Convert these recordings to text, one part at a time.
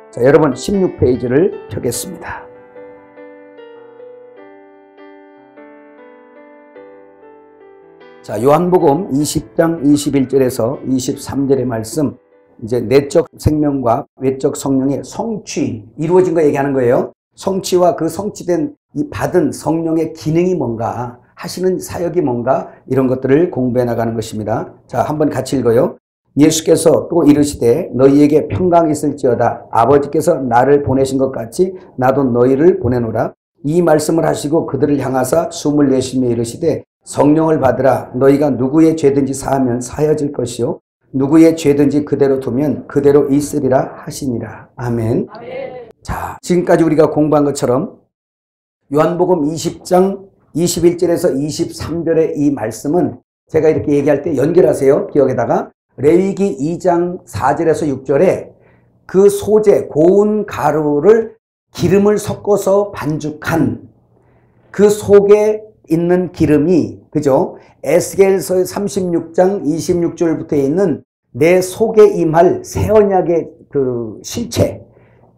자, 여러분 16페이지를 펴겠습니다. 자, 요한복음 20장 21절에서 23절의 말씀, 이제 내적 생명과 외적 성령의 성취, 이루어진 거 얘기하는 거예요. 성취와 그 성취된 이 받은 성령의 기능이 뭔가, 하시는 사역이 뭔가, 이런 것들을 공부해 나가는 것입니다. 자, 한번 같이 읽어요. 예수께서 또 이르시되 너희에게 평강이 있을지어다. 아버지께서 나를 보내신 것 같이 나도 너희를 보내노라. 이 말씀을 하시고 그들을 향하사 숨을 내쉬며 이르시되 성령을 받으라. 너희가 누구의 죄든지 사하면 사여질 것이요 누구의 죄든지 그대로 두면 그대로 있으리라 하시니라. 아멘. 아멘. 자, 지금까지 우리가 공부한 것처럼 요한복음 20장 21절에서 23절의 이 말씀은 제가 이렇게 얘기할 때 연결하세요. 기억에다가 레위기 2장 4절에서 6절에 그 소재 고운 가루를 기름을 섞어서 반죽한 그 속에 있는 기름이, 그죠? 에스겔서 36장 26절부터 있는 내 속에 임할 새 언약의 그 실체,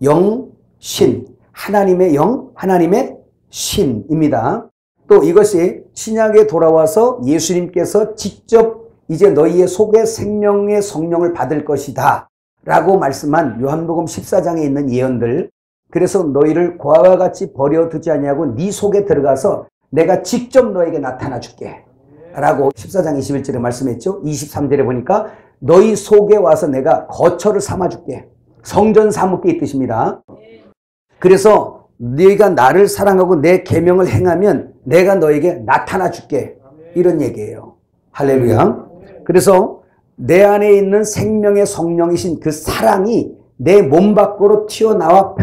영, 신, 하나님의 영, 하나님의 신입니다. 또 이것이 신약에 돌아와서 예수님께서 직접 이제 너희의 속에 생명의 성령을 받을 것이다 라고 말씀한 요한복음 14장에 있는 예언들, 그래서 너희를 고아와 같이 버려두지 아니하고 네 속에 들어가서 내가 직접 너에게 나타나 줄게 라고 14장 21절에 말씀했죠. 23절에 보니까 너희 속에 와서 내가 거처를 삼아 줄게, 성전 삼을게 이 뜻입니다. 그래서 너희가 나를 사랑하고 내 계명을 행하면 내가 너에게 나타나 줄게, 이런 얘기예요. 할렐루야. 그래서 내 안에 있는 생명의 성령이신 그 사랑이 내 몸 밖으로 튀어나와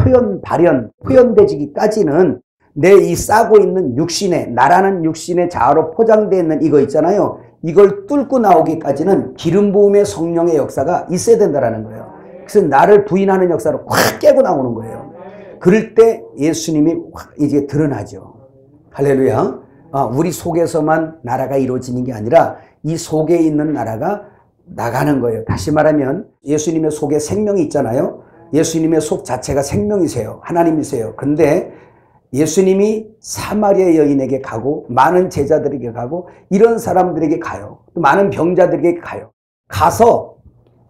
표현되기까지는 내 이 싸고 있는 육신에, 나라는 육신의 자아로 포장되어 있는 이거 있잖아요. 이걸 뚫고 나오기까지는 기름 부음의 성령의 역사가 있어야 된다는 거예요. 그래서 나를 부인하는 역사로 확 깨고 나오는 거예요. 그럴 때 예수님이 확 이제 드러나죠. 할렐루야. 우리 속에서만 나라가 이루어지는 게 아니라 이 속에 있는 나라가 나가는 거예요. 다시 말하면 예수님의 속에 생명이 있잖아요. 예수님의 속 자체가 생명이세요. 하나님이세요. 근데 예수님이 사마리아 여인에게 가고 많은 제자들에게 가고 이런 사람들에게 가요. 또 많은 병자들에게 가요. 가서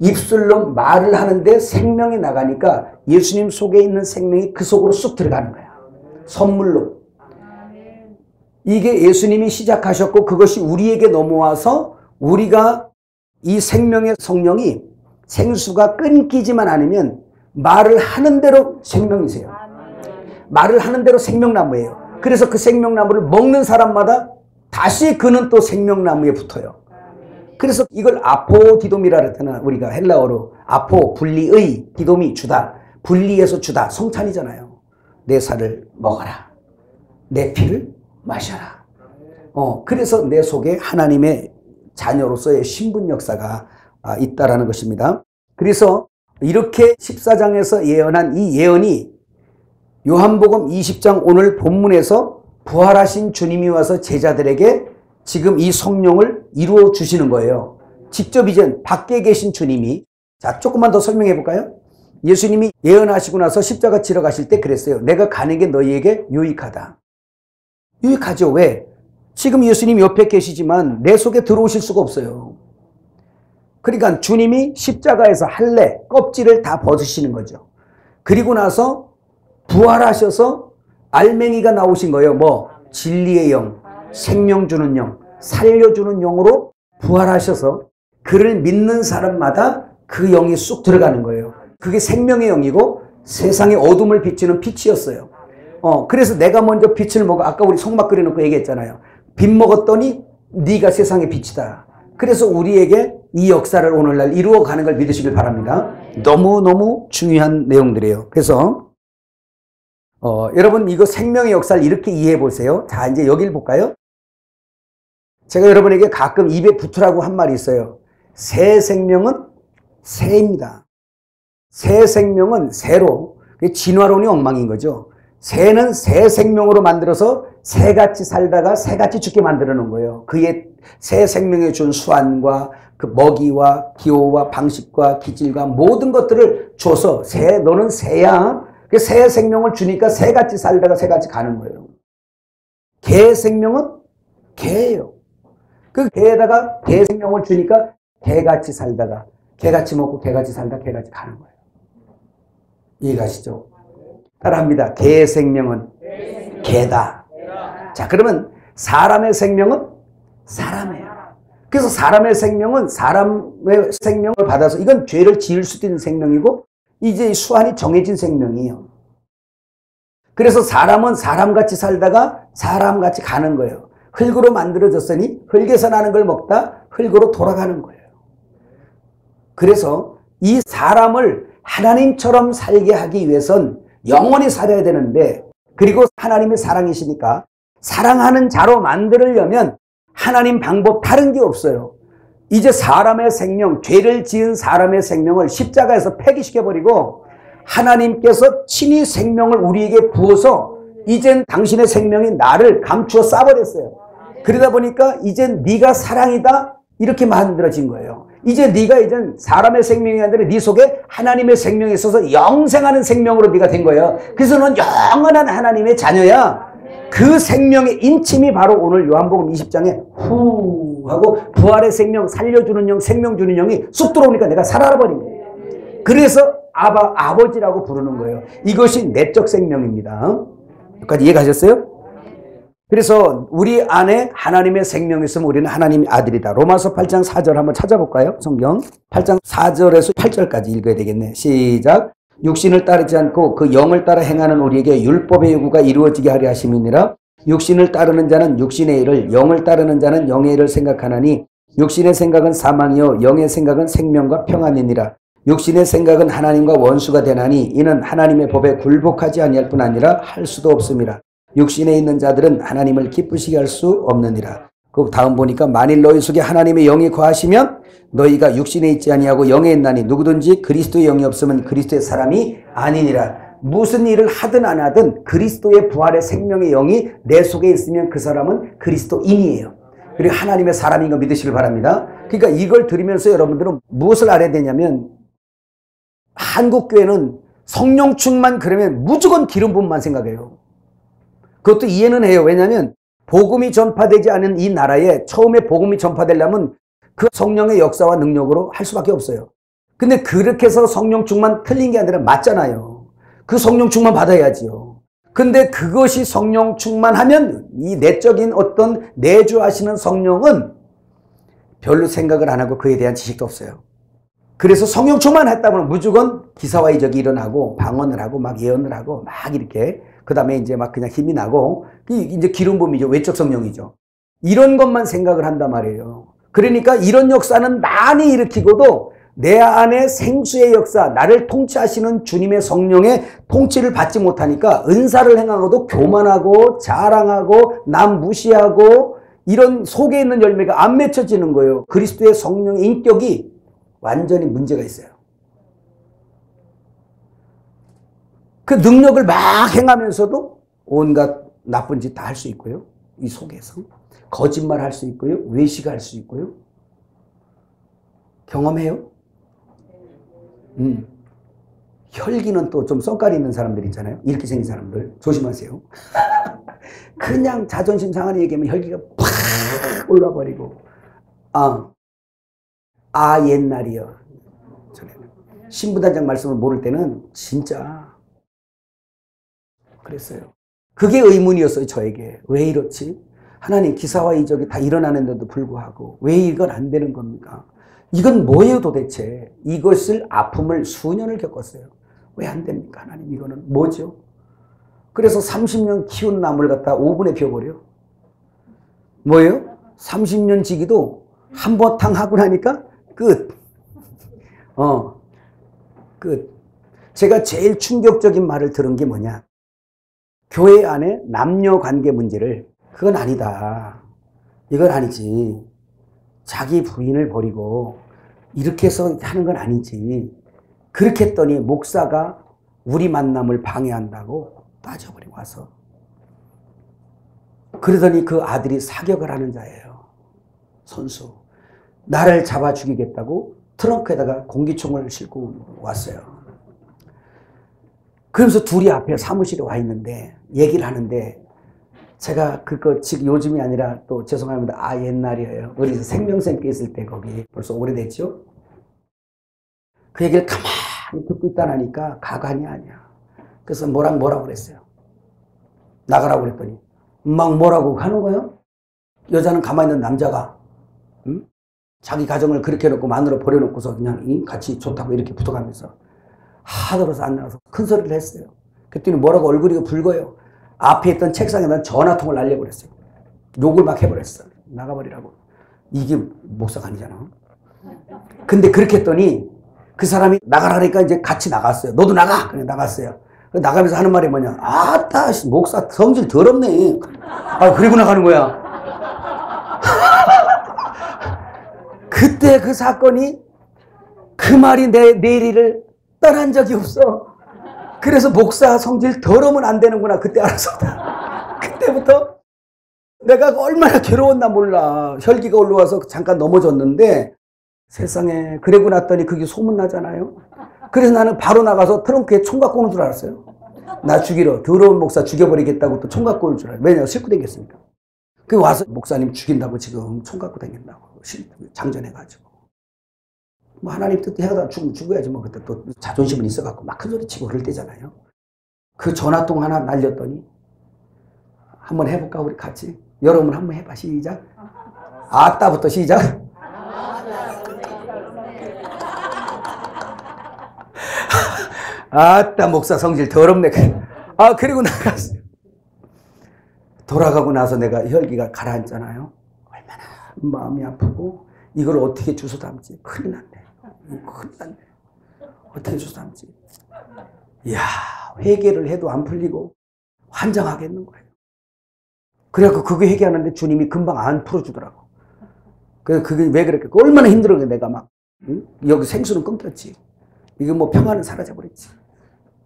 입술로 말을 하는데 생명이 나가니까 예수님 속에 있는 생명이 그 속으로 쑥 들어가는 거야. 선물로. 이게 예수님이 시작하셨고 그것이 우리에게 넘어와서 우리가 이 생명의 성령이 생수가 끊기지만 않으면 말을 하는 대로 생명이세요. 말을 하는 대로 생명나무예요. 그래서 그 생명나무를 먹는 사람마다 다시 그는 또 생명나무에 붙어요. 그래서 이걸 아포디돔이라 그랬잖아. 우리가 헬라어로 아포, 분리의, 디돔이 주다. 분리해서 주다. 성찬이잖아요. 내 살을 먹어라. 내 피를 마셔라. 그래서 내 속에 하나님의 자녀로서의 신분 역사가 있다라는 것입니다. 그래서 이렇게 14장에서 예언한 이 예언이 요한복음 20장 오늘 본문에서 부활하신 주님이 와서 제자들에게 지금 이 성령을 이루어 주시는 거예요. 직접 이제 밖에 계신 주님이, 자, 조금만 더 설명해 볼까요? 예수님이 예언하시고 나서 십자가 지러 가실 때 그랬어요. 내가 가는 게 너희에게 유익하다. 유익하죠. 왜? 지금 예수님 옆에 계시지만 내 속에 들어오실 수가 없어요. 그러니까 주님이 십자가에서 할례, 껍질을 다 벗으시는 거죠. 그리고 나서 부활하셔서 알맹이가 나오신 거예요. 뭐 진리의 영, 생명 주는 영, 살려주는 영으로 부활하셔서 그를 믿는 사람마다 그 영이 쑥 들어가는 거예요. 그게 생명의 영이고 세상의 어둠을 비추는 빛이었어요. 그래서 내가 먼저 빛을 먹어. 아까 우리 성막 그려놓고 얘기했잖아요. 빛 먹었더니 네가 세상의 빛이다. 그래서 우리에게 이 역사를 오늘날 이루어가는 걸 믿으시길 바랍니다. 너무너무 중요한 내용들이에요. 그래서 여러분 이거 생명의 역사를 이렇게 이해해 보세요. 자, 이제 여기를 볼까요? 제가 여러분에게 가끔 입에 붙으라고 한 말이 있어요. 새 생명은 새입니다. 새 생명은 새로, 진화론이 엉망인 거죠. 새는 새 생명으로 만들어서 새같이 살다가 새같이 죽게 만들어 놓은 거예요. 그의 새 생명에 준 수완과 그 먹이와 기호와 방식과 기질과 모든 것들을 줘서 너는 새야. 그 새 생명을 주니까 새같이 살다가 새같이 가는 거예요. 개 생명은 개예요. 그 개에다가 개 생명을 주니까 개같이 살다가 개같이 먹고 개같이 살다 개같이 가는 거예요. 이해가시죠? 따라합니다. 개의 생명은 개다. 자, 그러면 사람의 생명은 사람이에요. 그래서 사람의 생명은 사람의 생명을 받아서 이건 죄를 지을 수도 있는 생명이고 이제 수완이 정해진 생명이에요. 그래서 사람은 사람같이 살다가 사람같이 가는 거예요. 흙으로 만들어졌으니 흙에서 나는 걸 먹다 흙으로 돌아가는 거예요. 그래서 이 사람을 하나님처럼 살게 하기 위해선 영원히 살아야 되는데 그리고 하나님의 사랑이시니까 사랑하는 자로 만들려면 하나님 방법 다른 게 없어요. 이제 사람의 생명, 죄를 지은 사람의 생명을 십자가에서 폐기시켜버리고 하나님께서 친히 생명을 우리에게 부어서 이젠 당신의 생명이 나를 감추어 싸버렸어요. 그러다 보니까 이젠 네가 사랑이다 이렇게 만들어진 거예요. 이제 네가 이젠 사람의 생명이 아니라 네 속에 하나님의 생명이 있어서 영생하는 생명으로 네가 된 거예요. 그래서 넌 영원한 하나님의 자녀야. 그 생명의 인침이 바로 오늘 요한복음 20장에 후 하고 부활의 생명, 살려주는 영, 생명 주는 영이 쑥 들어오니까 내가 살아버린 거예요. 그래서 아버지라고 부르는 거예요. 이것이 내적 생명입니다. 여기까지 이해가셨어요? 그래서 우리 안에 하나님의 생명이 있으면 우리는 하나님의 아들이다. 로마서 8장 4절 한번 찾아볼까요? 성경 8장 4절에서 8절까지 읽어야 되겠네. 시작. 육신을 따르지 않고 그 영을 따라 행하는 우리에게 율법의 요구가 이루어지게 하려 하심이니라. 육신을 따르는 자는 육신의 일을, 영을 따르는 자는 영의 일을 생각하나니 육신의 생각은 사망이요 영의 생각은 생명과 평안이니라. 육신의 생각은 하나님과 원수가 되나니 이는 하나님의 법에 굴복하지 아니할 뿐 아니라 할 수도 없음이라. 육신에 있는 자들은 하나님을 기쁘시게 할 수 없느니라. 그 다음 보니까 만일 너희 속에 하나님의 영이 거하시면 너희가 육신에 있지 아니하고 영에 있나니 누구든지 그리스도의 영이 없으면 그리스도의 사람이 아니니라. 무슨 일을 하든 안 하든 그리스도의 부활의 생명의 영이 내 속에 있으면 그 사람은 그리스도인이에요. 그리고 하나님의 사람인 거 믿으시길 바랍니다. 그러니까 이걸 들으면서 여러분들은 무엇을 알아야 되냐면 한국교회는 성령 충만 그러면 무조건 기름 부음만 생각해요. 그것도 이해는 해요. 왜냐하면 복음이 전파되지 않은 이 나라에 처음에 복음이 전파되려면 그 성령의 역사와 능력으로 할 수밖에 없어요. 근데 그렇게 해서 성령 충만 틀린 게 아니라 맞잖아요. 그 성령 충만 받아야지요. 근데 그것이 성령 충만하면 이 내적인 어떤 내주하시는 성령은 별로 생각을 안 하고 그에 대한 지식도 없어요. 그래서 성령 충만했다 보면 무조건 기사와 이적이 일어나고 방언을 하고 막 예언을 하고 막 이렇게 그 다음에 이제 막 그냥 힘이 나고 이제 기름 부음이죠. 외적 성령이죠. 이런 것만 생각을 한단 말이에요. 그러니까 이런 역사는 많이 일으키고도 내 안에 생수의 역사, 나를 통치하시는 주님의 성령의 통치를 받지 못하니까 은사를 행하고도 교만하고 자랑하고 남 무시하고 이런 속에 있는 열매가 안 맺혀지는 거예요. 그리스도의 성령의 인격이 완전히 문제가 있어요. 그 능력을 막 행하면서도 온갖 나쁜 짓 다 할 수 있고요. 이 속에서. 거짓말 할 수 있고요. 외식할 수 있고요. 경험해요? 혈기는 또 좀 썽깔이 있는 사람들 있잖아요. 이렇게 생긴 사람들. 조심하세요. 그냥 자존심 상하는 얘기하면 혈기가 팍 올라버리고. 옛날이요. 신부단장 말씀을 모를 때는 진짜 그랬어요. 그게 의문이었어요. 저에게. 왜 이렇지? 하나님 기사와 이적이 다 일어나는데도 불구하고 왜 이건 안 되는 겁니까? 이건 뭐예요 도대체? 이것을 아픔을 수년을 겪었어요. 왜 안 됩니까? 하나님 이거는 뭐죠? 그래서 30년 키운 나무를 갖다 5분에 피워버려. 뭐예요? 30년 지기도 한바탕 하고 나니까 끝. 끝. 제가 제일 충격적인 말을 들은 게 뭐냐? 교회 안에 남녀 관계 문제를 그건 아니다. 이건 아니지. 자기 부인을 버리고 이렇게 해서 하는 건 아니지. 그렇게 했더니 목사가 우리 만남을 방해한다고 빠져버리고 와서. 그러더니 그 아들이 사격을 하는 자예요. 선수. 나를 잡아 죽이겠다고 트렁크에다가 공기총을 싣고 왔어요. 그러면서 둘이 앞에 사무실에 와 있는데 얘기를 하는데 제가 그거 지금 요즘이 아니라 또 죄송합니다. 옛날이에요. 어디서 생명샘께 있을 때 거기 벌써 오래됐죠? 그 얘기를 가만히 듣고 있다 나니까 가관이 아니야. 그래서 뭐라고 그랬어요. 나가라고 그랬더니 막 뭐라고 하는 거예요? 여자는 가만히 있는 남자가 응? 자기 가정을 그렇게 해놓고 마누라 버려놓고서 그냥 같이 좋다고 이렇게 붙어가면서 하늘어서 안 나와서 큰 소리를 했어요. 그랬더니 뭐라고 얼굴이 붉어요. 앞에 있던 책상에다 전화통을 날려버렸어요. 욕을 막 해버렸어. 나가버리라고. 이게 목사가 아니잖아. 근데 그렇게 했더니 그 사람이 나가라니까 이제 같이 나갔어요. 너도 나가! 그래 나갔어요. 나가면서 하는 말이 뭐냐. 아따 목사 성질 더럽네. 그리고 나가는 거야. 그때 그 사건이 그 말이 내 내리를 떠난 적이 없어. 그래서 목사 성질 더러우면 안 되는구나 그때 알았었다. 그때부터 내가 얼마나 괴로웠나 몰라. 혈기가 올라와서 잠깐 넘어졌는데 세상에 그러고 났더니 그게 소문나잖아요. 그래서 나는 바로 나가서 트렁크에 총 갖고 오는 줄 알았어요. 나 죽이러 더러운 목사 죽여버리겠다고 또 총 갖고 올 줄 알아요. 왜냐면 싣고 다녔으니까. 그 와서 목사님 죽인다고 지금 총 갖고 다닌다고 장전해가지고 뭐 하나님 뜻 해가다 죽으면 죽어야지 뭐 그때 또 자존심은 있어갖고 막 큰 소리 치고 그럴 때잖아요. 그 전화통 하나 날렸더니 한번 해볼까 우리 같이 여러분 한번 해봐 시작. 아따부터 시작. 아따 목사 성질 더럽네. 그리고 나갔어요. 돌아가고 나서 내가 혈기가 가라앉잖아요. 얼마나 마음이 아프고 이걸 어떻게 주워 담지? 큰일 났네. 큰일 났네. 어떻게 주워 담지? 이야 회개를 해도 안 풀리고 환장하겠는 거예요. 그래갖고 그거 회개하는데 주님이 금방 안 풀어주더라고. 그게 왜 그랬겠어? 얼마나 힘들어 내가 막 응? 여기 생수는 끊겼지. 이게 뭐 평화는 사라져버렸지.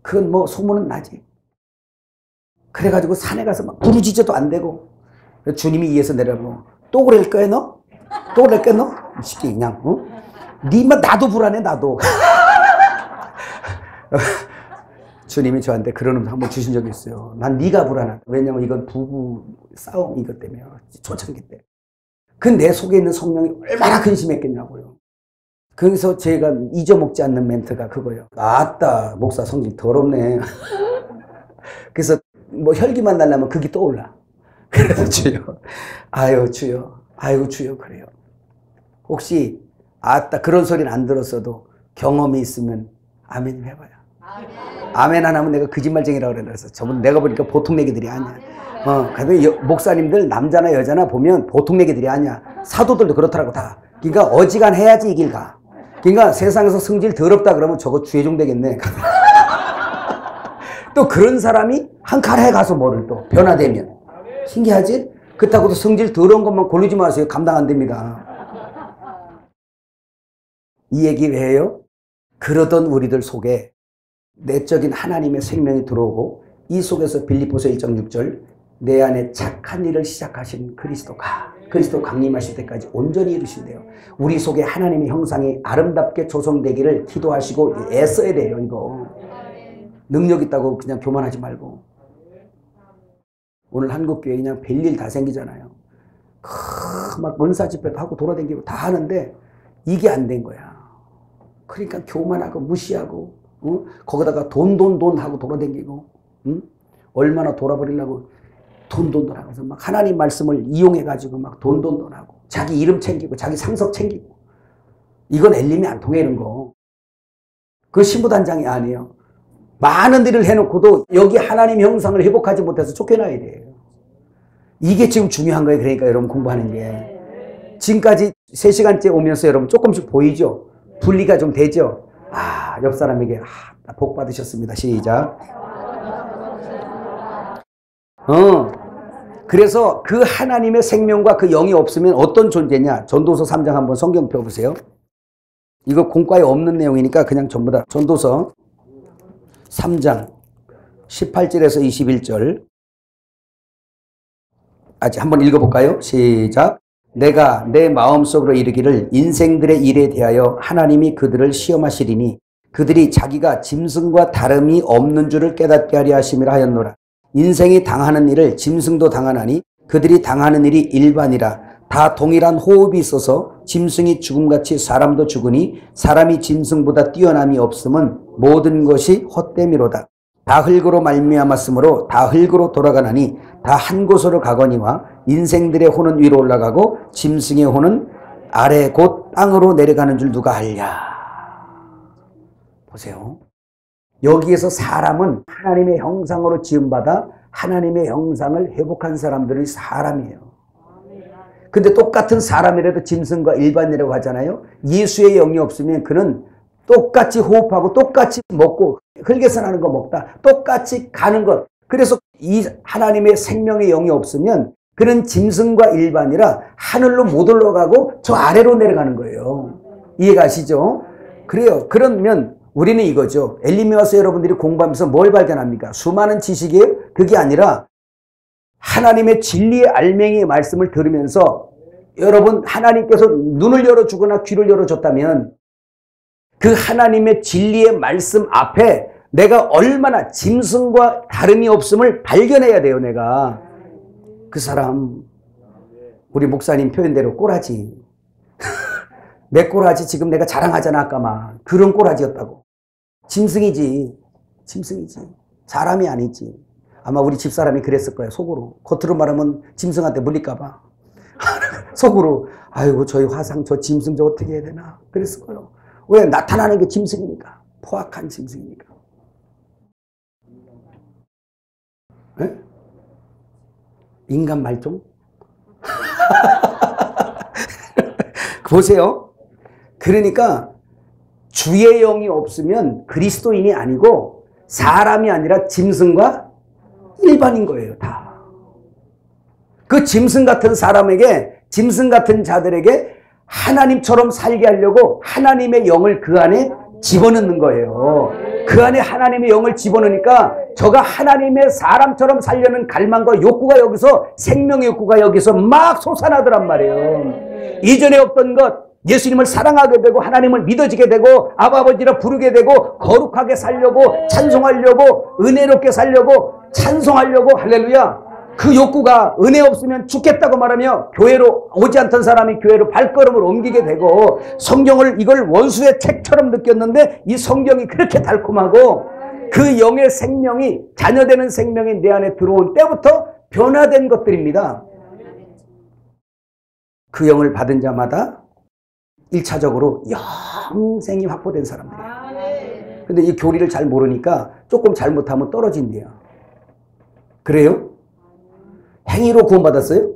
그건 뭐 소문은 나지. 그래가지고 산에 가서 막 부르짖어도 안 되고 주님이 위에서 내려보고 또 그럴 거야 너? 또 그럴 거야 너? 쉽게 그냥 니만 나도 불안해 나도. 주님이 저한테 그런 음성 한번 주신 적이 있어요. 난 네가 불안하다. 왜냐면 이건 부부 싸움 이것 때문에 초창기 때. 그 내 속에 있는 성령이 얼마나 근심했겠냐고요. 그래서 제가 잊어먹지 않는 멘트가 그거예요. 아따 목사 성질 더럽네. 그래서 뭐 혈기만 날라면 그게 떠올라. 그래서 주여 아유 주여 아이고 주여 그래요. 혹시 아따 그런 소리는 안 들었어도 경험이 있으면 아멘 좀 해봐요. 아멘 안 하면 내가 거짓말쟁이라고 그래서 저분 내가 보니까 보통 내기들이 아니야. 근데 목사님들 남자나 여자나 보면 보통 내기들이 아니야. 사도들도 그렇더라고 다. 그러니까 어지간해야지 이 길 가. 그러니까 세상에서 성질 더럽다 그러면 저거 주의종 되겠네. 또 그런 사람이 한 칼에 가서 뭐를 또 변화되면 신기하지? 그렇다고도 성질 더러운 것만 고르지 마세요. 감당 안 됩니다. 이 얘기 왜 해요? 그러던 우리들 속에 내적인 하나님의 생명이 들어오고 이 속에서 빌립보서 1장 6절 내 안에 착한 일을 시작하신 그리스도가 그리스도 강림하실 때까지 온전히 이루신대요. 우리 속에 하나님의 형상이 아름답게 조성되기를 기도하시고 애써야 돼요. 이거 능력 있다고 그냥 교만하지 말고. 오늘 한국교회 그냥 별일 다 생기잖아요. 막 은사 집회도 하고 돌아다니고 다 하는데 이게 안 된 거야. 그러니까 교만하고 무시하고 거기다가 돈 하고 돌아다니고 얼마나 돌아버리려고 돈 하고서 막 하나님 말씀을 이용해가지고 막 돈 하고 자기 이름 챙기고 자기 상석 챙기고 이건 엘림이 안 통해 이런 거. 그 신부단장이 아니에요. 많은 일을 해놓고도 여기 하나님 형상을 회복하지 못해서 쫓겨나야 돼요. 이게 지금 중요한 거예요. 그러니까 여러분 공부하는 게. 지금까지 3시간째 오면서 여러분 조금씩 보이죠? 분리가 좀 되죠? 옆 사람에게 복 받으셨습니다. 시작. 그래서 그 하나님의 생명과 그 영이 없으면 어떤 존재냐? 전도서 3장 한번 성경 펴보세요. 이거 공과에 없는 내용이니까 그냥 전부 다 전도서 3장 18절에서 21절 한번 읽어볼까요? 시작. 내가 내 마음속으로 이르기를 인생들의 일에 대하여 하나님이 그들을 시험하시리니 그들이 자기가 짐승과 다름이 없는 줄을 깨닫게 하려 하심이라 하였노라. 인생이 당하는 일을 짐승도 당하나니 그들이 당하는 일이 일반이라. 다 동일한 호흡이 있어서 짐승이 죽음같이 사람도 죽으니 사람이 짐승보다 뛰어남이 없음은 모든 것이 헛됨이로다. 다 흙으로 말미암았으므로 다 흙으로 돌아가나니 다 한 곳으로 가거니와 인생들의 혼은 위로 올라가고 짐승의 혼은 아래 곧 땅으로 내려가는 줄 누가 알랴. 보세요. 여기에서 사람은 하나님의 형상으로 지음받아 하나님의 형상을 회복한 사람들이 사람이에요. 근데 똑같은 사람이라도 짐승과 일반이라고 하잖아요. 예수의 영이 없으면 그는 똑같이 호흡하고 똑같이 먹고 흙에서 나는 거 먹다 똑같이 가는 것. 그래서 이 하나님의 생명의 영이 없으면 그는 짐승과 일반이라 하늘로 못 올라가고 저 아래로 내려가는 거예요. 이해가시죠? 그래요. 그러면 우리는 이거죠. 엘림에 와서 여러분들이 공부하면서 뭘 발견합니까? 수많은 지식이에요? 그게 아니라 하나님의 진리의 알맹이의 말씀을 들으면서 여러분 하나님께서 눈을 열어주거나 귀를 열어줬다면 그 하나님의 진리의 말씀 앞에 내가 얼마나 짐승과 다름이 없음을 발견해야 돼요. 내가 그 사람 우리 목사님 표현대로 꼬라지 내 꼬라지 지금 내가 자랑하잖아. 아까 막 그런 꼬라지였다고. 짐승이지. 짐승이지. 사람이 아니지. 아마 우리 집사람이 그랬을 거예요. 속으로. 겉으로 말하면 짐승한테 물릴까 봐. 속으로 아이고 저희 화상 저 짐승 저 어떻게 해야 되나 그랬을 거예요. 왜? 나타나는 게 짐승이니까. 포악한 짐승이니까. 네? 인간 말종? 보세요. 그러니까 주의 영이 없으면 그리스도인이 아니고 사람이 아니라 짐승과 일반인 거예요. 다. 그 짐승 같은 사람에게 짐승 같은 자들에게 하나님처럼 살게 하려고 하나님의 영을 그 안에 집어넣는 거예요. 그 안에 하나님의 영을 집어넣으니까 저가 하나님의 사람처럼 살려는 갈망과 욕구가 여기서 생명의 욕구가 여기서 막 솟아나더란 말이에요. 이전에 없던 것 예수님을 사랑하게 되고 하나님을 믿어지게 되고 아버지라 부르게 되고 거룩하게 살려고 찬송하려고 은혜롭게 살려고 찬송하려고 할렐루야. 그 욕구가 은혜 없으면 죽겠다고 말하며 교회로 오지 않던 사람이 교회로 발걸음을 옮기게 되고 성경을 이걸 원수의 책처럼 느꼈는데 이 성경이 그렇게 달콤하고 그 영의 생명이 자녀되는 생명이 내 안에 들어온 때부터 변화된 것들입니다. 그 영을 받은 자마다 1차적으로 영생이 확보된 사람들이에요. 근데 이 교리를 잘 모르니까 조금 잘못하면 떨어진대요. 그래요? 행위로 구원받았어요?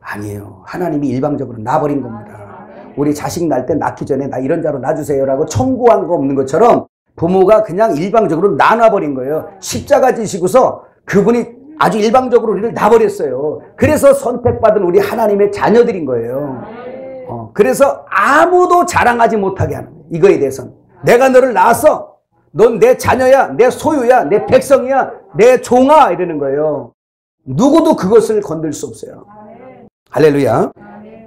아니에요. 하나님이 일방적으로 놔버린 겁니다. 우리 자식 낳을 때 낳기 전에 나 이런 자로 놔주세요라고 청구한 거 없는 것처럼 부모가 그냥 일방적으로 나눠버린 거예요. 십자가 지시고서 그분이 아주 일방적으로 우리를 놔버렸어요. 그래서 선택받은 우리 하나님의 자녀들인 거예요. 그래서 아무도 자랑하지 못하게 하는 거예요. 이거에 대해서는. 내가 너를 낳았어. 넌 내 자녀야. 내 소유야. 내 백성이야. 내 종아. 이러는 거예요. 누구도 그것을 건들 수 없어요. 할렐루야.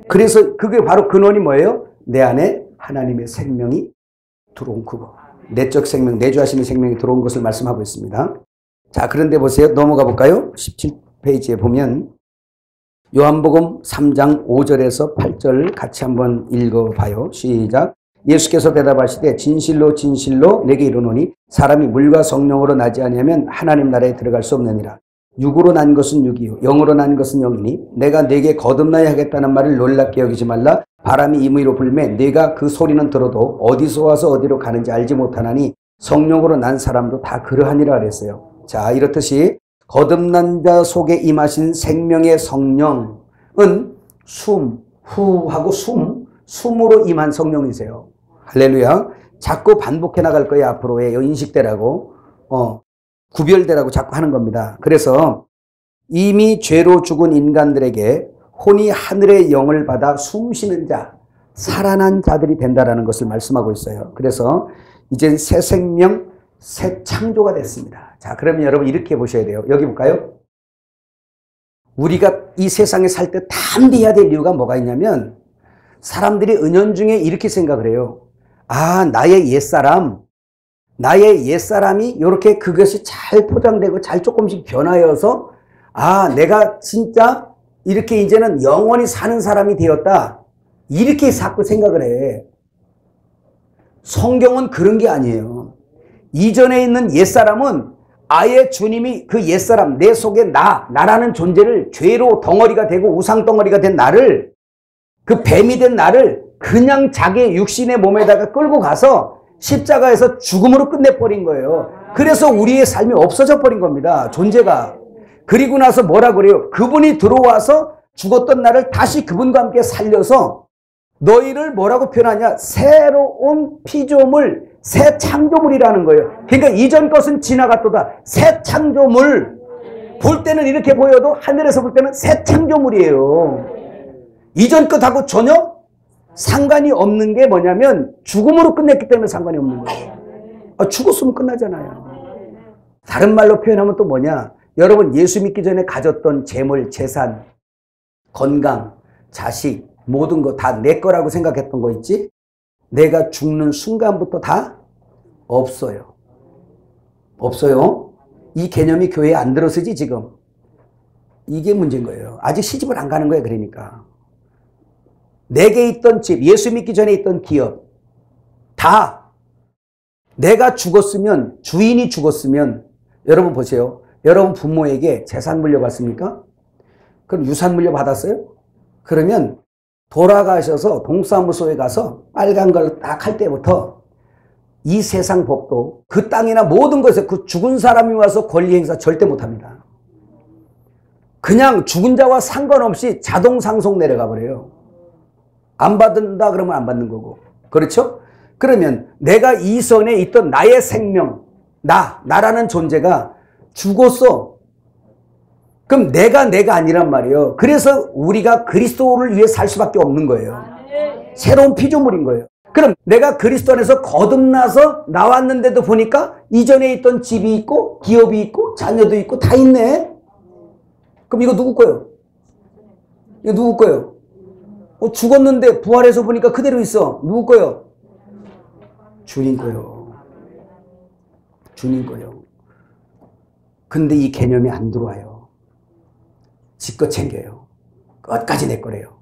그래서 그게 바로 근원이 뭐예요? 내 안에 하나님의 생명이 들어온 그거. 내적 생명, 내주하시는 생명이 들어온 것을 말씀하고 있습니다. 자, 그런데 보세요. 넘어가 볼까요? 17페이지에 보면 요한복음 3장 5절에서 8절 같이 한번 읽어봐요. 시작. 예수께서 대답하시되 진실로 진실로 내게 이르노니 사람이 물과 성령으로 나지 아니하면 하나님 나라에 들어갈 수 없느니라. 육으로 난 것은 육이요 영으로 난 것은 영이니 내가 네게 거듭나야 하겠다는 말을 놀랍게 여기지 말라. 바람이 임의로 불매 네가 그 소리는 들어도 어디서 와서 어디로 가는지 알지 못하나니 성령으로 난 사람도 다 그러하니라 그랬어요. 자, 이렇듯이 거듭난 자 속에 임하신 생명의 성령은 숨, 후하고 숨으로 임한 성령이세요. 할렐루야. 자꾸 반복해 나갈 거예요. 앞으로의 인식되라고 구별되라고 자꾸 하는 겁니다. 그래서 이미 죄로 죽은 인간들에게 혼이 하늘의 영을 받아 숨쉬는 자, 살아난 자들이 된다라는 것을 말씀하고 있어요. 그래서 이제 새 생명, 새 창조가 됐습니다. 자, 그러면 여러분 이렇게 보셔야 돼요. 여기 볼까요? 우리가 이 세상에 살 때 담대해야 될 이유가 뭐가 있냐면 사람들이 은연중에 이렇게 생각을 해요. 아, 나의 옛사람이 이렇게 그것이 잘 포장되고 잘 조금씩 변하여서 아, 내가 진짜 이렇게 이제는 영원히 사는 사람이 되었다. 이렇게 자꾸 생각을 해. 성경은 그런 게 아니에요. 이전에 있는 옛사람은 아예 주님이 그 옛사람, 내 속에 나라는 존재를 죄로 덩어리가 되고 우상 덩어리가 된 나를, 그 뱀이 된 나를 그냥 자기의 육신의 몸에다가 끌고 가서 십자가에서 죽음으로 끝내버린 거예요. 그래서 우리의 삶이 없어져 버린 겁니다. 존재가. 그리고 나서 뭐라 그래요? 그분이 들어와서 죽었던 나를 다시 그분과 함께 살려서 너희를 뭐라고 표현하냐? 새로운 피조물, 새 창조물이라는 거예요. 그러니까 이전 것은 지나갔도다. 새 창조물. 볼 때는 이렇게 보여도 하늘에서 볼 때는 새 창조물이에요. 이전 것하고 전혀 상관이 없는 게 뭐냐면 죽음으로 끝냈기 때문에 상관이 없는 거예요. 죽었으면 끝나잖아요. 다른 말로 표현하면 또 뭐냐? 여러분 예수 믿기 전에 가졌던 재물, 재산, 건강, 자식 모든 거 다 내 거라고 생각했던 거 있지? 내가 죽는 순간부터 다 없어요. 없어요. 이 개념이 교회에 안 들어서지 지금. 이게 문제인 거예요. 아직 시집을 안 가는 거예요. 그러니까. 내게 있던 집, 예수 믿기 전에 있던 기업 다 내가 죽었으면, 주인이 죽었으면, 여러분 보세요. 여러분 부모에게 재산 물려받습니까? 그럼 유산 물려받았어요? 그러면 돌아가셔서 동사무소에 가서 빨간 걸 딱 할 때부터 이 세상 법도 그 땅이나 모든 것에 그 죽은 사람이 와서 권리 행사 절대 못합니다. 그냥 죽은 자와 상관없이 자동 상속 내려가 버려요. 안 받는다 그러면 안 받는 거고. 그렇죠? 그러면 내가 이 선에 있던 나의 생명, 나라는 존재가 죽었어. 그럼 내가 아니란 말이에요. 그래서 우리가 그리스도를 위해 살 수밖에 없는 거예요. 새로운 피조물인 거예요. 그럼 내가 그리스도 안에서 거듭나서 나왔는데도 보니까 이전에 있던 집이 있고 기업이 있고 자녀도 있고 다 있네. 그럼 이거 누구 거예요? 이거 누구 거예요? 죽었는데 부활해서 보니까 그대로 있어. 누구 거예요? 주님 거예요. 주님 거예요. 근데 이 개념이 안 들어와요. 지껏 챙겨요. 끝까지 내 거래요.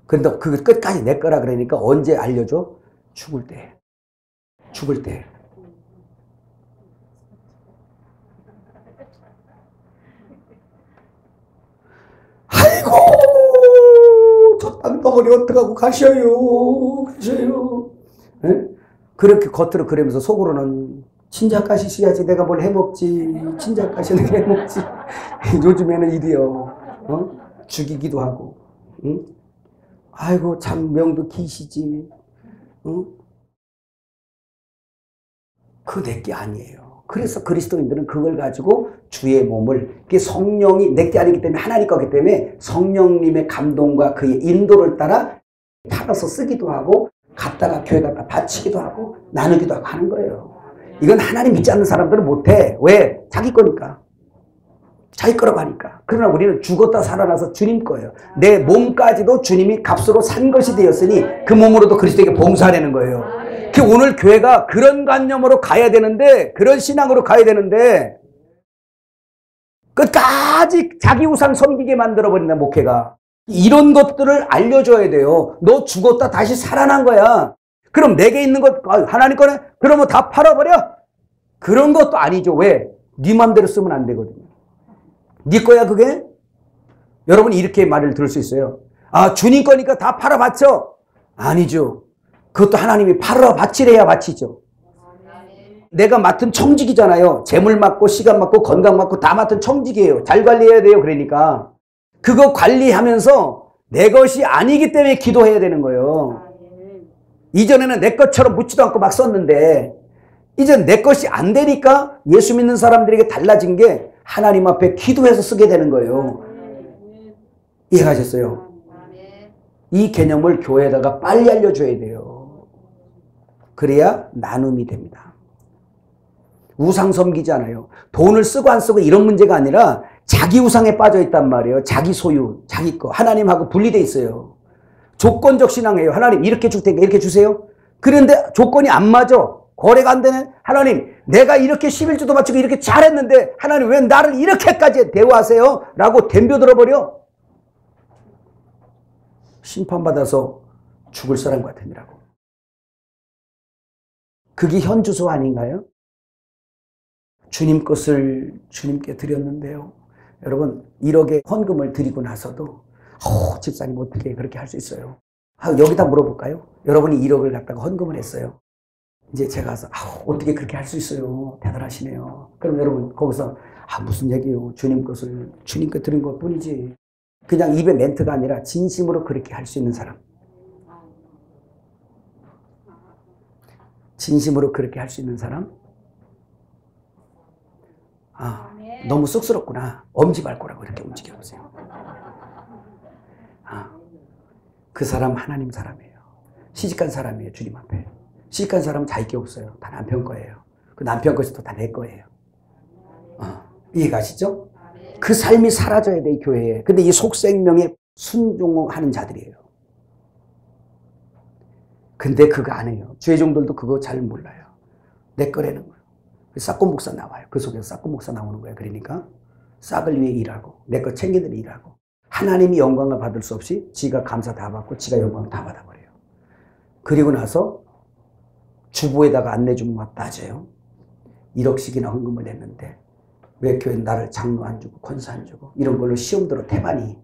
근데 그 끝까지 내 거라 그러니까 언제 알려줘? 죽을 때. 죽을 때. 아이고, 저 땅덩어리 어떡하고 가셔요. 네? 그렇게 겉으로 그러면서 속으로는 친자가시 써야지 내가 뭘 해먹지. 친자가시 내가 해먹지. 요즘에는 이래요. 죽이기도 하고. 응? 아이고 참 명도 기시지. 그거 내게 아니에요. 그래서 그리스도인들은 그걸 가지고 주의 몸을, 그게 성령이 내게 아니기 때문에 하나님 거기 때문에 성령님의 감동과 그의 인도를 따라 팔아서 쓰기도 하고 갖다가 교회 갖다 바치기도 하고 나누기도 하고 하는 거예요. 이건 하나님 믿지 않는 사람들은 못해. 왜? 자기 거니까. 자기 거라고 하니까. 그러나 우리는 죽었다 살아나서 주님 거예요. 내 몸까지도 주님이 값으로 산 것이 되었으니 그 몸으로도 그리스도에게 봉사하려는 거예요. 그 오늘 교회가 그런 관념으로 가야 되는데, 그런 신앙으로 가야 되는데 끝까지 자기 우상 섬기게 만들어버린다 목회가. 이런 것들을 알려줘야 돼요. 너 죽었다 다시 살아난 거야. 그럼 내게 있는 것 하나님 거네? 그러면 다 팔아버려? 그런 것도 아니죠. 왜? 네 맘대로 쓰면 안 되거든요. 네 거야 그게? 여러분이 이렇게 말을 들을 수 있어요. 아, 주님 거니까 다 팔아 바쳐. 아니죠. 그것도 하나님이 팔아 바치래야 바치죠. 내가 맡은 청직이잖아요. 재물 맡고 시간 맡고 건강 맡고 다 맡은 청직이에요. 잘 관리해야 돼요. 그러니까 그거 관리하면서 내 것이 아니기 때문에 기도해야 되는 거예요. 이전에는 내 것처럼 묻지도 않고 막 썼는데 이제 내 것이 안 되니까 예수 믿는 사람들에게 달라진 게 하나님 앞에 기도해서 쓰게 되는 거예요. 이해하셨어요? 이 개념을 교회에다가 빨리 알려줘야 돼요. 그래야 나눔이 됩니다. 우상 섬기지 않아요. 돈을 쓰고 안 쓰고 이런 문제가 아니라 자기 우상에 빠져 있단 말이에요. 자기 소유, 자기 거. 하나님하고 분리돼 있어요. 조건적 신앙이에요. 하나님 이렇게 줄 테니까 이렇게 주세요. 그런데 조건이 안 맞아. 거래가 안 되네. 하나님 내가 이렇게 11주도 바치고 이렇게 잘했는데 하나님 왜 나를 이렇게까지 대우하세요? 라고 덤벼들어 버려. 심판받아서 죽을 사람 같으니라고. 그게 현주소 아닌가요? 주님 것을 주님께 드렸는데요. 여러분 1억의 헌금을 드리고 나서도 집사님 어떻게 그렇게 할 수 있어요? 여기다 물어볼까요? 여러분이 1억을 갖다가 헌금을 했어요. 이제 제가 가서 어떻게 그렇게 할 수 있어요? 대단하시네요. 그럼 여러분 거기서 무슨 얘기요? 주님 것을 주님께 드린 것 뿐이지. 그냥 입에 멘트가 아니라 진심으로 그렇게 할 수 있는 사람. 진심으로 그렇게 할 수 있는 사람? 너무 쑥스럽구나. 엄지발가락으로 이렇게 움직여보세요. 그 사람 하나님 사람이에요. 시집간 사람이에요. 주님 앞에. 시집간 사람은 자기 게 없어요. 다 남편 거예요. 그 남편 것도 다 내 거예요. 이해가시죠? 그 삶이 사라져야 돼, 이 교회에. 근데 이 속생명에 순종하는 자들이에요. 근데 그거 안 해요. 죄종들도 그거 잘 몰라요. 내 거라는 거예요. 싹고 목사 나와요. 그 속에서 싹고 목사 나오는 거예요. 그러니까 싹을 위해 일하고 내 거 챙기들 일하고 하나님이 영광을 받을 수 없이 지가 감사 다 받고 지가 영광을 다 받아버려요. 그리고 나서 주보에다가 안 내주면 막 따져요. 1억씩이나 헌금을 냈는데 왜 교회 나를 장로 안 주고 권사 안 주고 이런 걸로 시험 들어 태반이.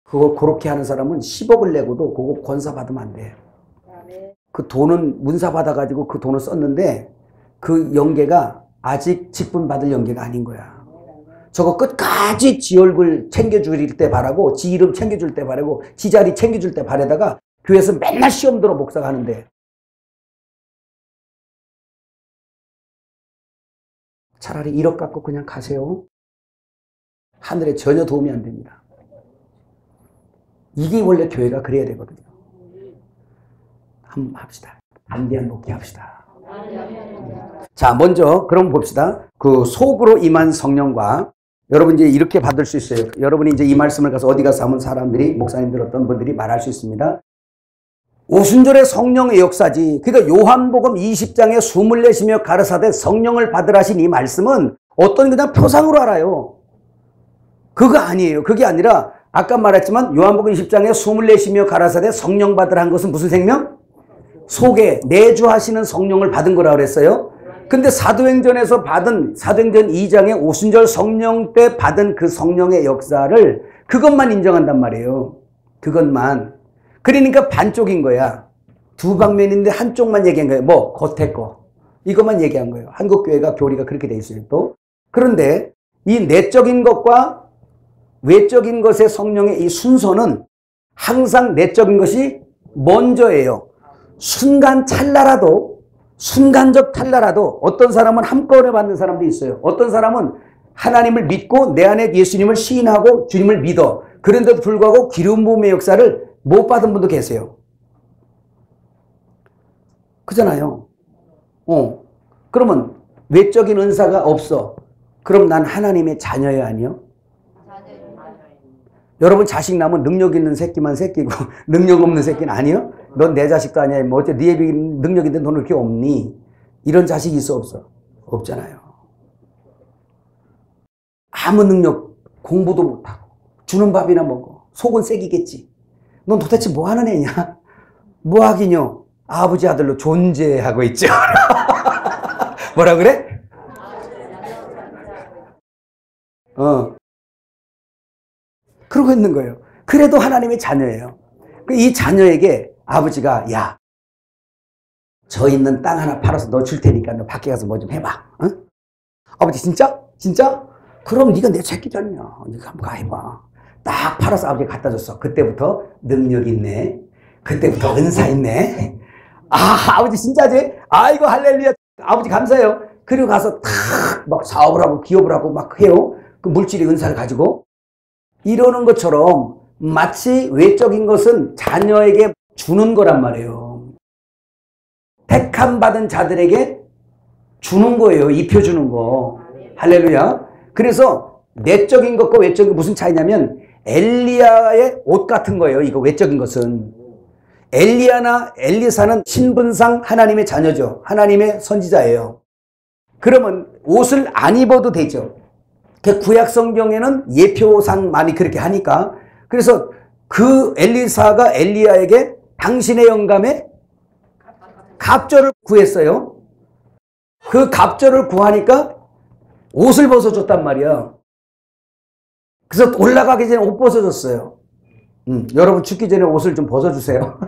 그거 그렇게 하는 사람은 10억을 내고도 그거 권사 받으면 안 돼요. 그 돈은 문사 받아가지고 그 돈을 썼는데 그 연계가 아직 직분 받을 연계가 아닌 거야. 저거 끝까지 지 얼굴 챙겨줄 때 바라고 지 이름 챙겨줄 때 바라고 지 자리 챙겨줄 때 바라다가 교회에서 맨날 시험 들어 목사가 하는데 차라리 1억 갖고 그냥 가세요. 하늘에 전혀 도움이 안 됩니다. 이게 원래 교회가 그래야 되거든요. 한번 합시다. 담대한 목회 합시다. 자, 먼저 그럼 봅시다. 그 속으로 임한 성령과 여러분 이제 이렇게 받을 수 있어요. 여러분이 이제 이 말씀을 가서 어디 가서 하면 사람들이 목사님들 어떤 분들이 말할 수 있습니다. 오순절의 성령의 역사지. 그러니까 요한복음 20장에 숨을 내쉬며 가르사대 성령을 받으라 하신 이 말씀은 어떤 그냥 표상으로 알아요. 그거 아니에요. 그게 아니라 아까 말했지만 요한복음 20장에 숨을 내쉬며 가라사대 성령 받으라 한 것은 무슨 생명? 속에 내주하시는 성령을 받은 거라고 그랬어요. 근데 사도행전에서 받은 사도행전 2장의 오순절 성령 때 받은 그 성령의 역사를 그것만 인정한단 말이에요. 그것만. 그러니까 반쪽인 거야. 두 방면인데 한쪽만 얘기한 거예요. 뭐 겉에 거. 이것만 얘기한 거예요. 한국교회가 교리가 그렇게 돼 있어요. 또. 그런데 이 내적인 것과 외적인 것의 성령의 이 순서는 항상 내적인 것이 먼저예요. 순간 찰나라도 순간적 찰나라도 어떤 사람은 한꺼번에 받는 사람도 있어요. 어떤 사람은 하나님을 믿고 내 안에 예수님을 시인하고 주님을 믿어. 그런데도 불구하고 기름 부음의 역사를 못 받은 분도 계세요. 그잖아요. 그러면 외적인 은사가 없어. 그럼 난 하나님의 자녀야 아니요? 여러분 자식 낳으면 능력 있는 새끼만 새끼고 능력 없는 새끼는 아니요? 넌 내 자식도 아니야. 뭐 어째 네 능력 있는데 너는 그렇게 없니? 이런 자식이 있어 없어? 없잖아요. 아무 능력 공부도 못하고 주는 밥이나 먹어. 속은 새기겠지. 넌 도대체 뭐 하는 애냐? 뭐 하긴요? 아버지 아들로 존재하고 있죠. 뭐라 그래? 그러고 있는 거예요. 그래도 하나님의 자녀예요. 이 자녀에게 아버지가 야, 저 있는 땅 하나 팔아서 너 줄 테니까 너 밖에 가서 뭐 좀 해봐. 응? 아버지 진짜? 진짜? 그럼 네가 내 새끼잖냐. 네가 한번 가해봐. 딱 팔아서 아버지가 갖다 줬어. 그때부터 능력 있네. 그때부터 은사 있네. 아버지 진짜지? 아이고 할렐루야. 아버지 감사해요. 그리고 가서 탁 막 사업을 하고 기업을 하고 막 해요. 그 물질의 은사를 가지고. 이러는 것처럼 마치 외적인 것은 자녀에게 주는 거란 말이에요. 택함 받은 자들에게 주는 거예요. 입혀주는 거. 할렐루야. 그래서 내적인 것과 외적인 무슨 차이냐면 엘리야의 옷 같은 거예요. 이거 외적인 것은. 엘리야나 엘리사는 신분상 하나님의 자녀죠. 하나님의 선지자예요. 그러면 옷을 안 입어도 되죠. 구약 성경에는 예표상 많이 그렇게 하니까. 그래서 그 엘리사가 엘리야에게 당신의 영감에 갑절을 구했어요. 그 갑절을 구하니까 옷을 벗어줬단 말이야. 그래서 올라가기 전에 옷 벗어줬어요. 여러분 죽기 전에 옷을 좀 벗어주세요.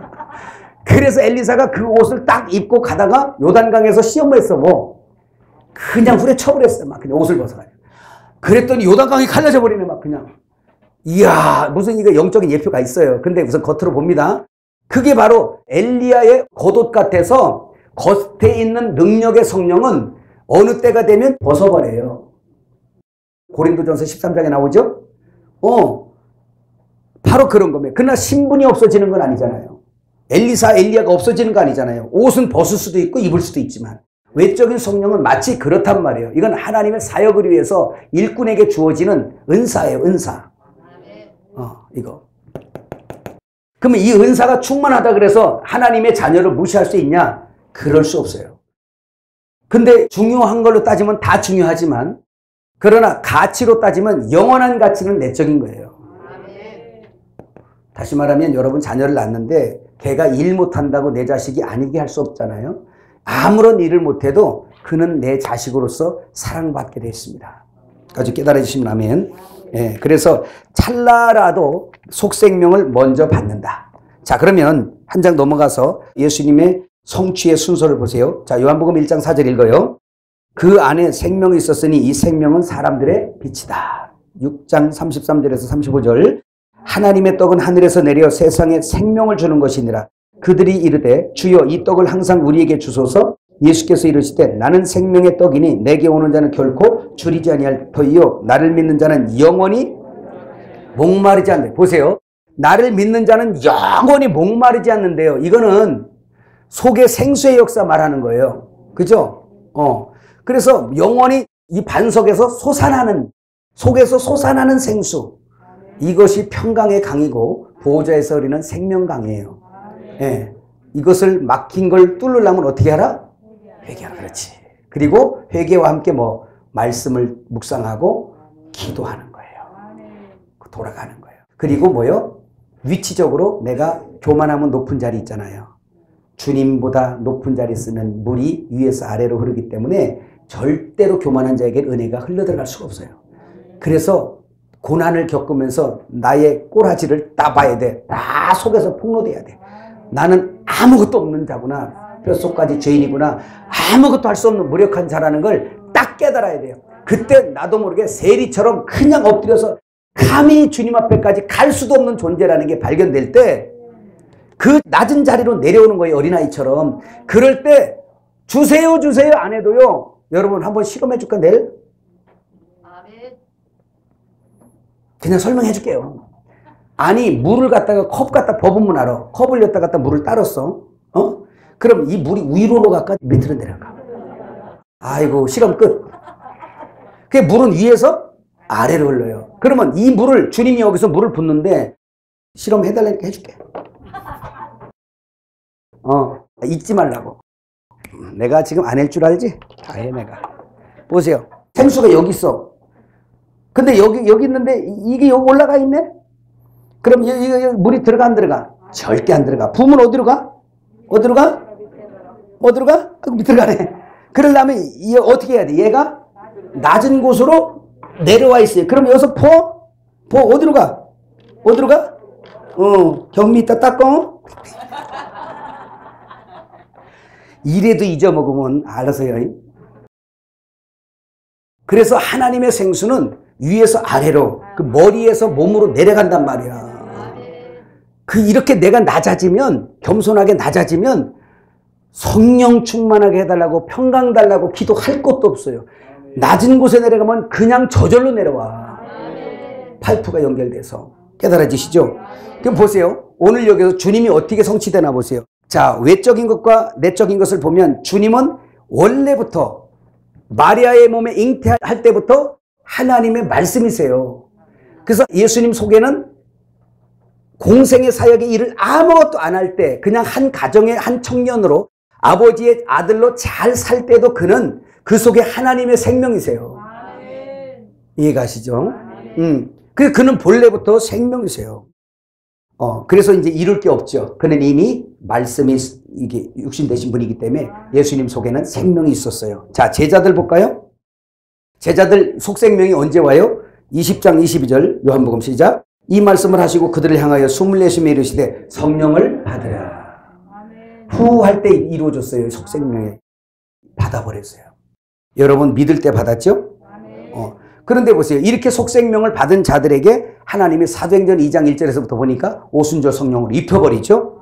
그래서 엘리사가 그 옷을 딱 입고 가다가 요단강에서 시험을 했어. 뭐 그냥 후려쳐버렸어요. 막 그냥 옷을 벗어가지고. 그랬더니 요단강이 갈라져 버리네. 막 그냥. 이야, 무슨 이거 영적인 예표가 있어요. 근데 우선 겉으로 봅니다. 그게 바로 엘리야의 겉옷 같아서 겉에 있는 능력의 성령은 어느 때가 되면 벗어버려요. 고린도전서 13장에 나오죠? 바로 그런 겁니다. 그러나 신분이 없어지는 건 아니잖아요. 엘리야가 없어지는 거 아니잖아요. 옷은 벗을 수도 있고 입을 수도 있지만 외적인 성령은 마치 그렇단 말이에요. 이건 하나님의 사역을 위해서 일꾼에게 주어지는 은사예요. 은사. 이거. 그러면 이 은사가 충만하다 그래서 하나님의 자녀를 무시할 수 있냐? 그럴 수 없어요. 근데 중요한 걸로 따지면 다 중요하지만 그러나 가치로 따지면 영원한 가치는 내적인 거예요. 다시 말하면 여러분 자녀를 낳는데 걔가 일 못한다고 내 자식이 아니게 할 수 없잖아요. 아무런 일을 못해도 그는 내 자식으로서 사랑받게 되어 있습니다. 아주 깨달아주시면 아멘. 예, 그래서 찰나라도 속생명을 먼저 받는다. 자, 그러면 한 장 넘어가서 예수님의 성취의 순서를 보세요. 자, 요한복음 1장 4절 읽어요. 그 안에 생명이 있었으니 이 생명은 사람들의 빛이다. 6장 33절에서 35절. 하나님의 떡은 하늘에서 내려 세상에 생명을 주는 것이니라. 그들이 이르되 주여 이 떡을 항상 우리에게 주소서. 예수께서 이르시되 나는 생명의 떡이니 내게 오는 자는 결코 줄이지 아니할 터이요 나를 믿는 자는 영원히 목마르지 않는데. 보세요. 나를 믿는 자는 영원히 목마르지 않는데요. 이거는 속의 생수의 역사 말하는 거예요. 그죠? 그래서 영원히 이 반석에서 솟아나는, 속에서 솟아나는 생수. 이것이 평강의 강이고 보호자에서 흐르는 생명강이에요. 예. 이것을 막힌 걸 뚫으려면 어떻게 하라? 회개하라. 그렇지. 그리고 회개와 함께 뭐 말씀을 묵상하고 기도하는 거예요. 돌아가는 거예요. 그리고 뭐요? 위치적으로 내가 교만하면 높은 자리 있잖아요. 주님보다 높은 자리 있으면 물이 위에서 아래로 흐르기 때문에 절대로 교만한 자에게 은혜가 흘러들어갈 수가 없어요. 그래서 고난을 겪으면서 나의 꼬라지를 따봐야 돼. 다 속에서 폭로돼야 돼. 나는 아무것도 없는 자구나. 뼛속까지 죄인이구나. 아무것도 할 수 없는 무력한 자라는 걸 딱 깨달아야 돼요. 그때 나도 모르게 세리처럼 그냥 엎드려서 감히 주님 앞에까지 갈 수도 없는 존재라는 게 발견될 때 그 낮은 자리로 내려오는 거예요. 어린아이처럼. 그럴 때 주세요 주세요 안 해도요. 여러분 한번 실험해 줄까 내일? 그냥 설명해 줄게요. 아니 물을 갖다가 컵 갖다 버으면 알아. 컵을 여기다 갖다 물을 따랐어. 그럼 이 물이 위로 갈까 밑으로 내려가? 아이고 실험 끝. 그 물은 위에서 아래로 흘러요. 그러면 이 물을 주님이 여기서 물을 붓는데 실험해달라니까 해줄게. 잊지 말라고. 내가 지금 안 할 줄 알지? 다 해 내가. 보세요. 생수가 여기 있어. 근데 여기 있는데 이게 여기 올라가 있네? 그럼 여기 물이 들어가 안 들어가? 절대 안 들어가. 부으면 어디로 가? 어디로 가? 어디로 가? 밑으로 가네. 그러려면 얘 어떻게 해야 돼? 얘가 낮은 곳으로 내려와 있어요. 그럼 여기서 어디로 가? 어디로 가? 경미 있다 닦어? 이래도 잊어먹으면 알아서요. 그래서 하나님의 생수는 위에서 아래로, 그 머리에서 몸으로 내려간단 말이야. 이렇게 내가 낮아지면, 겸손하게 낮아지면 성령 충만하게 해달라고 평강 달라고 기도할 것도 없어요. 낮은 곳에 내려가면 그냥 저절로 내려와. 파이프가 연결돼서. 깨달아지시죠? 그럼 보세요. 오늘 여기서 주님이 어떻게 성취되나 보세요. 자, 외적인 것과 내적인 것을 보면 주님은 원래부터 마리아의 몸에 잉태할 때부터 하나님의 말씀이세요. 그래서 예수님 속에는 공생의 사역의 일을 아무것도 안 할 때 그냥 한 가정의 한 청년으로 아버지의 아들로 잘 살 때도 그는 그 속에 하나님의 생명이세요. 이해가시죠? 그래서 그는 본래부터 생명이세요. 그래서 이제 이룰 게 없죠. 그는 이미 말씀이 이게 육신 되신 분이기 때문에 예수님 속에는 생명이 있었어요. 자, 제자들 볼까요? 제자들 속생명이 언제 와요? 20장 22절 요한복음 시작. 이 말씀을 하시고 그들을 향하여 숨을 내쉬며 이르시되 성령을 받으라. 후 할 때 이루어졌어요. 속생명에 받아버렸어요. 여러분 믿을 때 받았죠? 그런데 보세요. 이렇게 속생명을 받은 자들에게 하나님이 사도행전 2장 1절에서부터 보니까 오순절 성령을 입혀버리죠.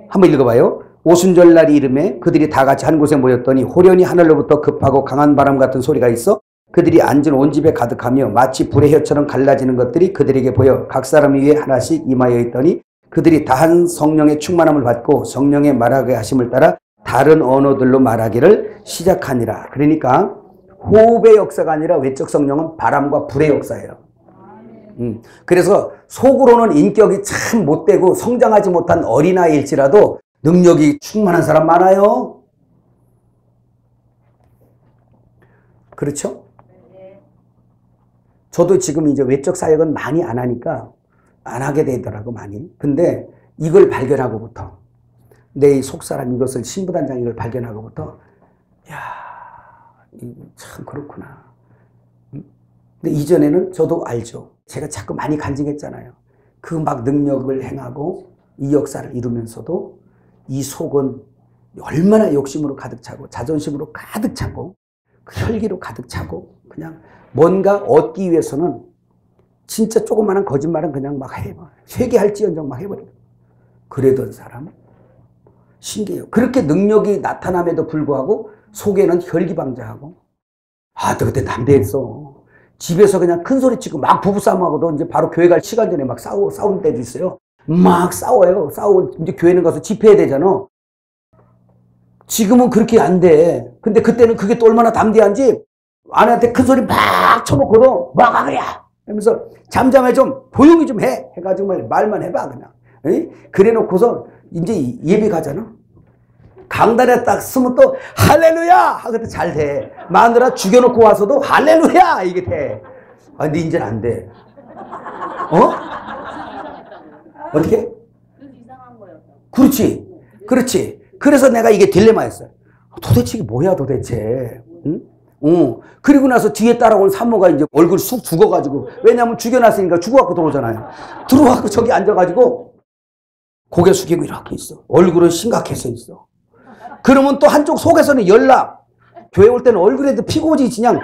한번 읽어봐요. 오순절 날이 이름에 그들이 다 같이 한 곳에 모였더니 호련히 하늘로부터 급하고 강한 바람 같은 소리가 있어 그들이 앉은 온 집에 가득하며 마치 불의 혀처럼 갈라지는 것들이 그들에게 보여 각 사람 위에 하나씩 임하여 있더니 그들이 다 한 성령의 충만함을 받고 성령의 말하게 하심을 따라 다른 언어들로 말하기를 시작하니라. 그러니까 호흡의 역사가 아니라 외적 성령은 바람과 불의 역사예요. 그래서 속으로는 인격이 참 못되고 성장하지 못한 어린아이일지라도 능력이 충만한 사람 많아요. 그렇죠? 저도 지금 이제 외적 사역은 많이 안 하니까 안 하게 되더라고 많이. 근데 이걸 발견하고부터 내 속사람 이것을 신부단장 이걸 발견하고부터 야, 참 그렇구나. 근데 이전에는 저도 알죠. 제가 자꾸 많이 간증했잖아요. 그 막 능력을 행하고 이 역사를 이루면서도 이 속은 얼마나 욕심으로 가득 차고 자존심으로 가득 차고 혈기로 가득 차고 그냥 뭔가 얻기 위해서는 진짜 조그마한 거짓말은 그냥 막 해봐. 회개할지언정 막 해버려. 그러던 사람 신기해요. 그렇게 능력이 나타남에도 불구하고 속에는 혈기방자하고 아, 너 그때 담대했어. 집에서 그냥 큰 소리 치고 막 부부싸움하고도 이제 바로 교회 갈 시간 전에 막 싸우는 때도 있어요. 막 싸워요. 싸우고 이제 교회는 가서 집회해야 되잖아. 지금은 그렇게 안 돼. 근데 그때는 그게 또 얼마나 담대한지 아내한테 큰 소리 막 쳐놓고도 막 그래 하면서 잠잠해 좀 조용히 좀 해 해가지고 말만 해봐 그냥. 에이? 그래 놓고서 이제 예배 가잖아. 강단에 딱 쓰면 또 할렐루야 하고 잘 돼. 마누라 죽여놓고 와서도 할렐루야 이게 돼. 아, 근데 이제는 안 돼. 어떻게? 그렇지. 그렇지. 그래서 내가 이게 딜레마였어요. 도대체 이게 뭐야 도대체. 응? 그리고 나서 뒤에 따라온 산모가 이제 얼굴 쑥 죽어가지고 왜냐면 죽여놨으니까 죽어갖고 들어오잖아요. 들어와갖고 저기 앉아가지고 고개 숙이고 이렇게 있어. 얼굴은 심각해서 있어. 그러면 또 한쪽 속에서는 연락. 교회 올 때는 얼굴에도 피고지 그냥.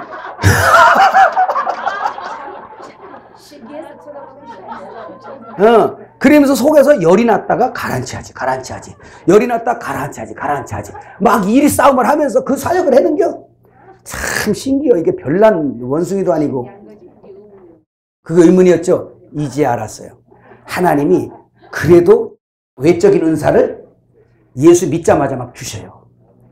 그러면서 속에서 열이 났다가 가라앉혀야지. 열이 났다가 가라앉혀야지. 막 일이 싸움을 하면서 그 사역을 해는겨. 참 신기해요. 이게 별난 원숭이도 아니고. 그거 의문이었죠. 이제 알았어요. 하나님이 그래도 외적인 은사를 예수 믿자마자 막 주셔요.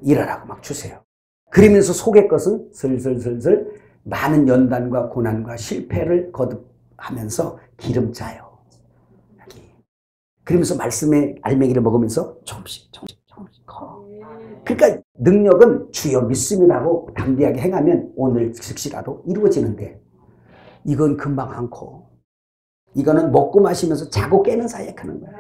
일하라고 막 주세요. 그러면서 속의 것은 슬슬슬슬 많은 연단과 고난과 실패를 거듭하면서 기름짜요. 그러면서 말씀의 알맹이를 먹으면서 조금씩 커. 그러니까 능력은 주여 믿음이라고 담대하게 행하면 오늘 즉시라도 이루어지는데 이건 금방 않고 이거는 먹고 마시면서 자고 깨는 사이에 하는 거야.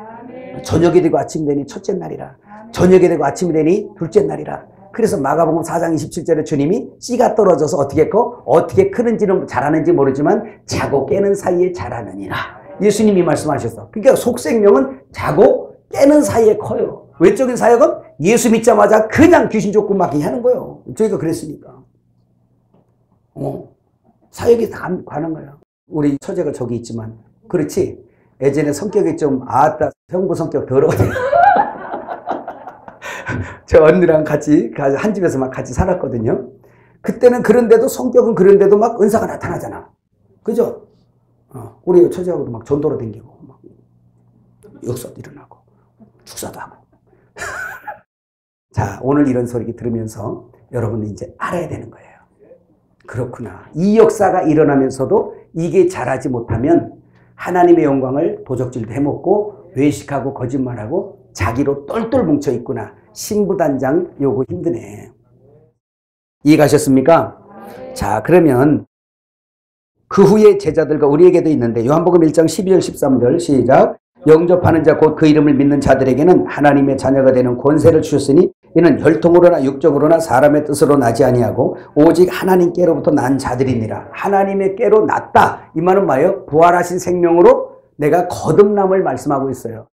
저녁이 되고 아침이 되니 첫째 날이라. 저녁이 되고 아침이 되니 둘째 날이라. 그래서 마가복음 4장 27절에 주님이 씨가 떨어져서 어떻게 커? 어떻게 크는지는 잘하는지 모르지만 자고 깨는 사이에 자라느니라. 예수님이 말씀하셨어. 그러니까 속생명은 자고 깨는 사이에 커요. 외적인 사역은 예수 믿자마자 그냥 귀신 쫓고 막 하는 거예요. 저희가 그랬으니까. 사역이 다 가는 거예요. 우리 처제가 저기 있지만 그렇지. 예전에 성격이 좀 아따 형부 성격 더러워져. 저 언니랑 같이 한 집에서 막 같이 살았거든요. 그때는 그런데도 성격은 그런데도 막 은사가 나타나잖아. 그죠? 우리 처제하고도 막 전도로 댕기고 막 역사도 일어나고 축사도 하고. 자, 오늘 이런 소리 들으면서 여러분은 이제 알아야 되는 거예요. 그렇구나. 이 역사가 일어나면서도 이게 자라지 못하면 하나님의 영광을 도적질도 해먹고 외식하고 거짓말하고 자기로 똘똘 뭉쳐있구나. 신부단장 요거 힘드네. 이해가셨습니까? 자, 그러면 그 후에 제자들과 우리에게도 있는데 요한복음 1장 12절 13절 시작. 영접하는 자 곧 그 이름을 믿는 자들에게는 하나님의 자녀가 되는 권세를 주셨으니 이는 혈통으로나 육적으로나 사람의 뜻으로 나지 아니하고 오직 하나님께로부터 난 자들이니라. 하나님의 께로 났다. 이 말은 뭐예요? 부활하신 생명으로 내가 거듭남을 말씀하고 있어요.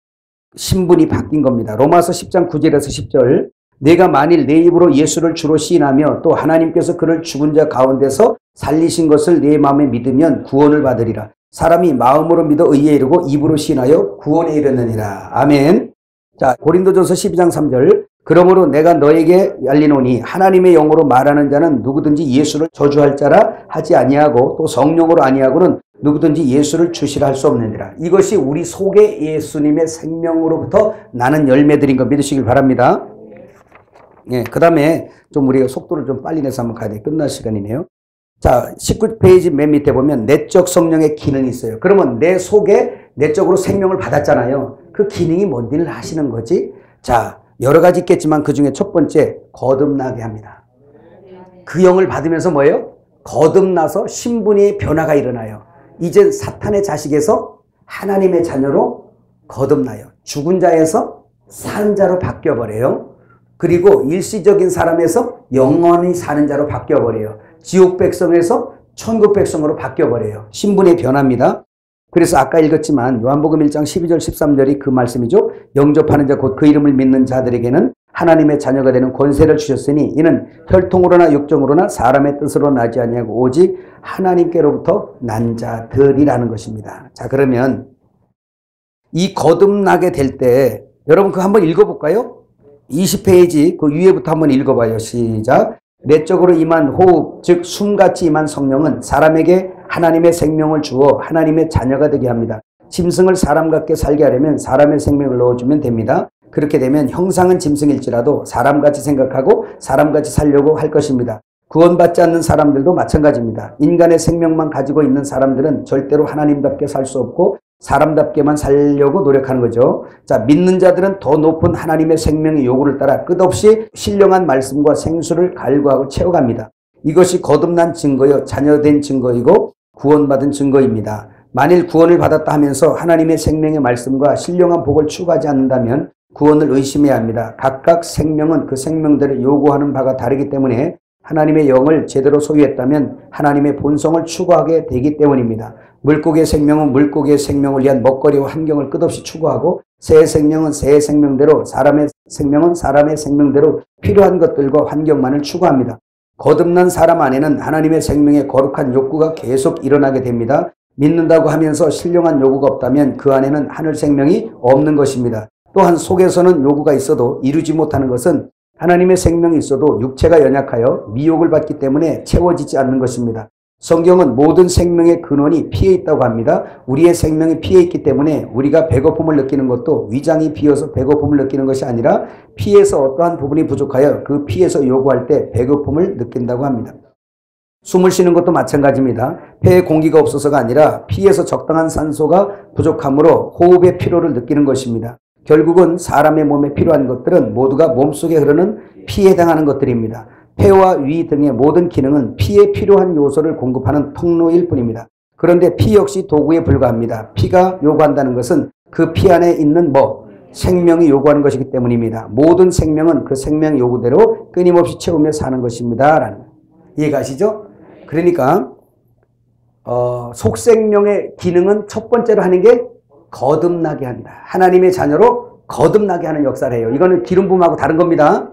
신분이 바뀐 겁니다. 로마서 10장 9절에서 10절. 내가 만일 내 입으로 예수를 주로 시인하며 또 하나님께서 그를 죽은 자 가운데서 살리신 것을 내 마음에 믿으면 구원을 받으리라. 사람이 마음으로 믿어 의에 이르고 입으로 시인하여 구원에 이르느니라. 아멘. 자, 고린도전서 12장 3절. 그러므로 내가 너에게 알리노니 하나님의 영으로 말하는 자는 누구든지 예수를 저주할 자라 하지 아니하고 또 성령으로 아니하고는 누구든지 예수를 주시라 할 수 없느니라. 이것이 우리 속에 예수님의 생명으로부터 나는 열매들인 거 믿으시길 바랍니다. 예, 그 다음에 좀 우리가 속도를 좀 빨리 내서 한번 가야 돼. 끝날 시간이네요. 자, 19페이지 맨 밑에 보면 내적 성령의 기능이 있어요. 그러면 내 속에 내적으로 생명을 받았잖아요. 그 기능이 뭔지를 아시는 거지. 자, 여러 가지 있겠지만 그 중에 첫 번째, 거듭나게 합니다. 그 영을 받으면서 뭐예요? 거듭나서 신분의 변화가 일어나요. 이젠 사탄의 자식에서 하나님의 자녀로 거듭나요. 죽은 자에서 산 자로 바뀌어버려요. 그리고 일시적인 사람에서 영원히 사는 자로 바뀌어버려요. 지옥 백성에서 천국 백성으로 바뀌어버려요. 신분의 변화입니다. 그래서 아까 읽었지만 요한복음 1장 12절 13절이 그 말씀이죠. 영접하는 자 곧 그 이름을 믿는 자들에게는 하나님의 자녀가 되는 권세를 주셨으니 이는 혈통으로나 육정으로나 사람의 뜻으로 나지 아니하고 오직 하나님께로부터 난 자들이라는 것입니다. 자, 그러면 이 거듭나게 될 때 여러분 그거 한번 읽어볼까요? 20페이지 그 위에부터 한번 읽어봐요. 시작. 내적으로 임한 호흡 즉 숨같이 임한 성령은 사람에게 하나님의 생명을 주어 하나님의 자녀가 되게 합니다. 짐승을 사람 같게 살게 하려면 사람의 생명을 넣어주면 됩니다. 그렇게 되면 형상은 짐승일지라도 사람같이 생각하고 사람같이 살려고 할 것입니다. 구원받지 않는 사람들도 마찬가지입니다. 인간의 생명만 가지고 있는 사람들은 절대로 하나님답게 살 수 없고 사람답게만 살려고 노력하는 거죠. 자, 믿는 자들은 더 높은 하나님의 생명의 요구를 따라 끝없이 신령한 말씀과 생수를 갈구하고 채워갑니다. 이것이 거듭난 증거요, 자녀된 증거이고 구원받은 증거입니다. 만일 구원을 받았다 하면서 하나님의 생명의 말씀과 신령한 복을 추구하지 않는다면 구원을 의심해야 합니다. 각각 생명은 그 생명들을 요구하는 바가 다르기 때문에 하나님의 영을 제대로 소유했다면 하나님의 본성을 추구하게 되기 때문입니다. 물고기의 생명은 물고기의 생명을 위한 먹거리와 환경을 끝없이 추구하고 새의 생명은 새의 생명대로 사람의 생명은 사람의 생명대로 필요한 것들과 환경만을 추구합니다. 거듭난 사람 안에는 하나님의 생명의 거룩한 욕구가 계속 일어나게 됩니다. 믿는다고 하면서 신령한 요구가 없다면 그 안에는 하늘 생명이 없는 것입니다. 또한 속에서는 요구가 있어도 이루지 못하는 것은 하나님의 생명이 있어도 육체가 연약하여 미혹을 받기 때문에 채워지지 않는 것입니다. 성경은 모든 생명의 근원이 피에 있다고 합니다. 우리의 생명이 피에 있기 때문에 우리가 배고픔을 느끼는 것도 위장이 비어서 배고픔을 느끼는 것이 아니라 피에서 어떠한 부분이 부족하여 그 피에서 요구할 때 배고픔을 느낀다고 합니다. 숨을 쉬는 것도 마찬가지입니다. 폐에 공기가 없어서가 아니라 피에서 적당한 산소가 부족함으로 호흡의 피로를 느끼는 것입니다. 결국은 사람의 몸에 필요한 것들은 모두가 몸속에 흐르는 피에 해당하는 것들입니다. 폐와 위 등의 모든 기능은 피에 필요한 요소를 공급하는 통로일 뿐입니다. 그런데 피 역시 도구에 불과합니다. 피가 요구한다는 것은 그 피 안에 있는 생명이 요구하는 것이기 때문입니다. 모든 생명은 그 생명 요구대로 끊임없이 채우며 사는 것입니다. 라는 이해가시죠? 그러니까 속생명의 기능은 첫 번째로 하는 게 거듭나게 한다. 하나님의 자녀로 거듭나게 하는 역사를 해요. 이거는 기름 부음하고 다른 겁니다.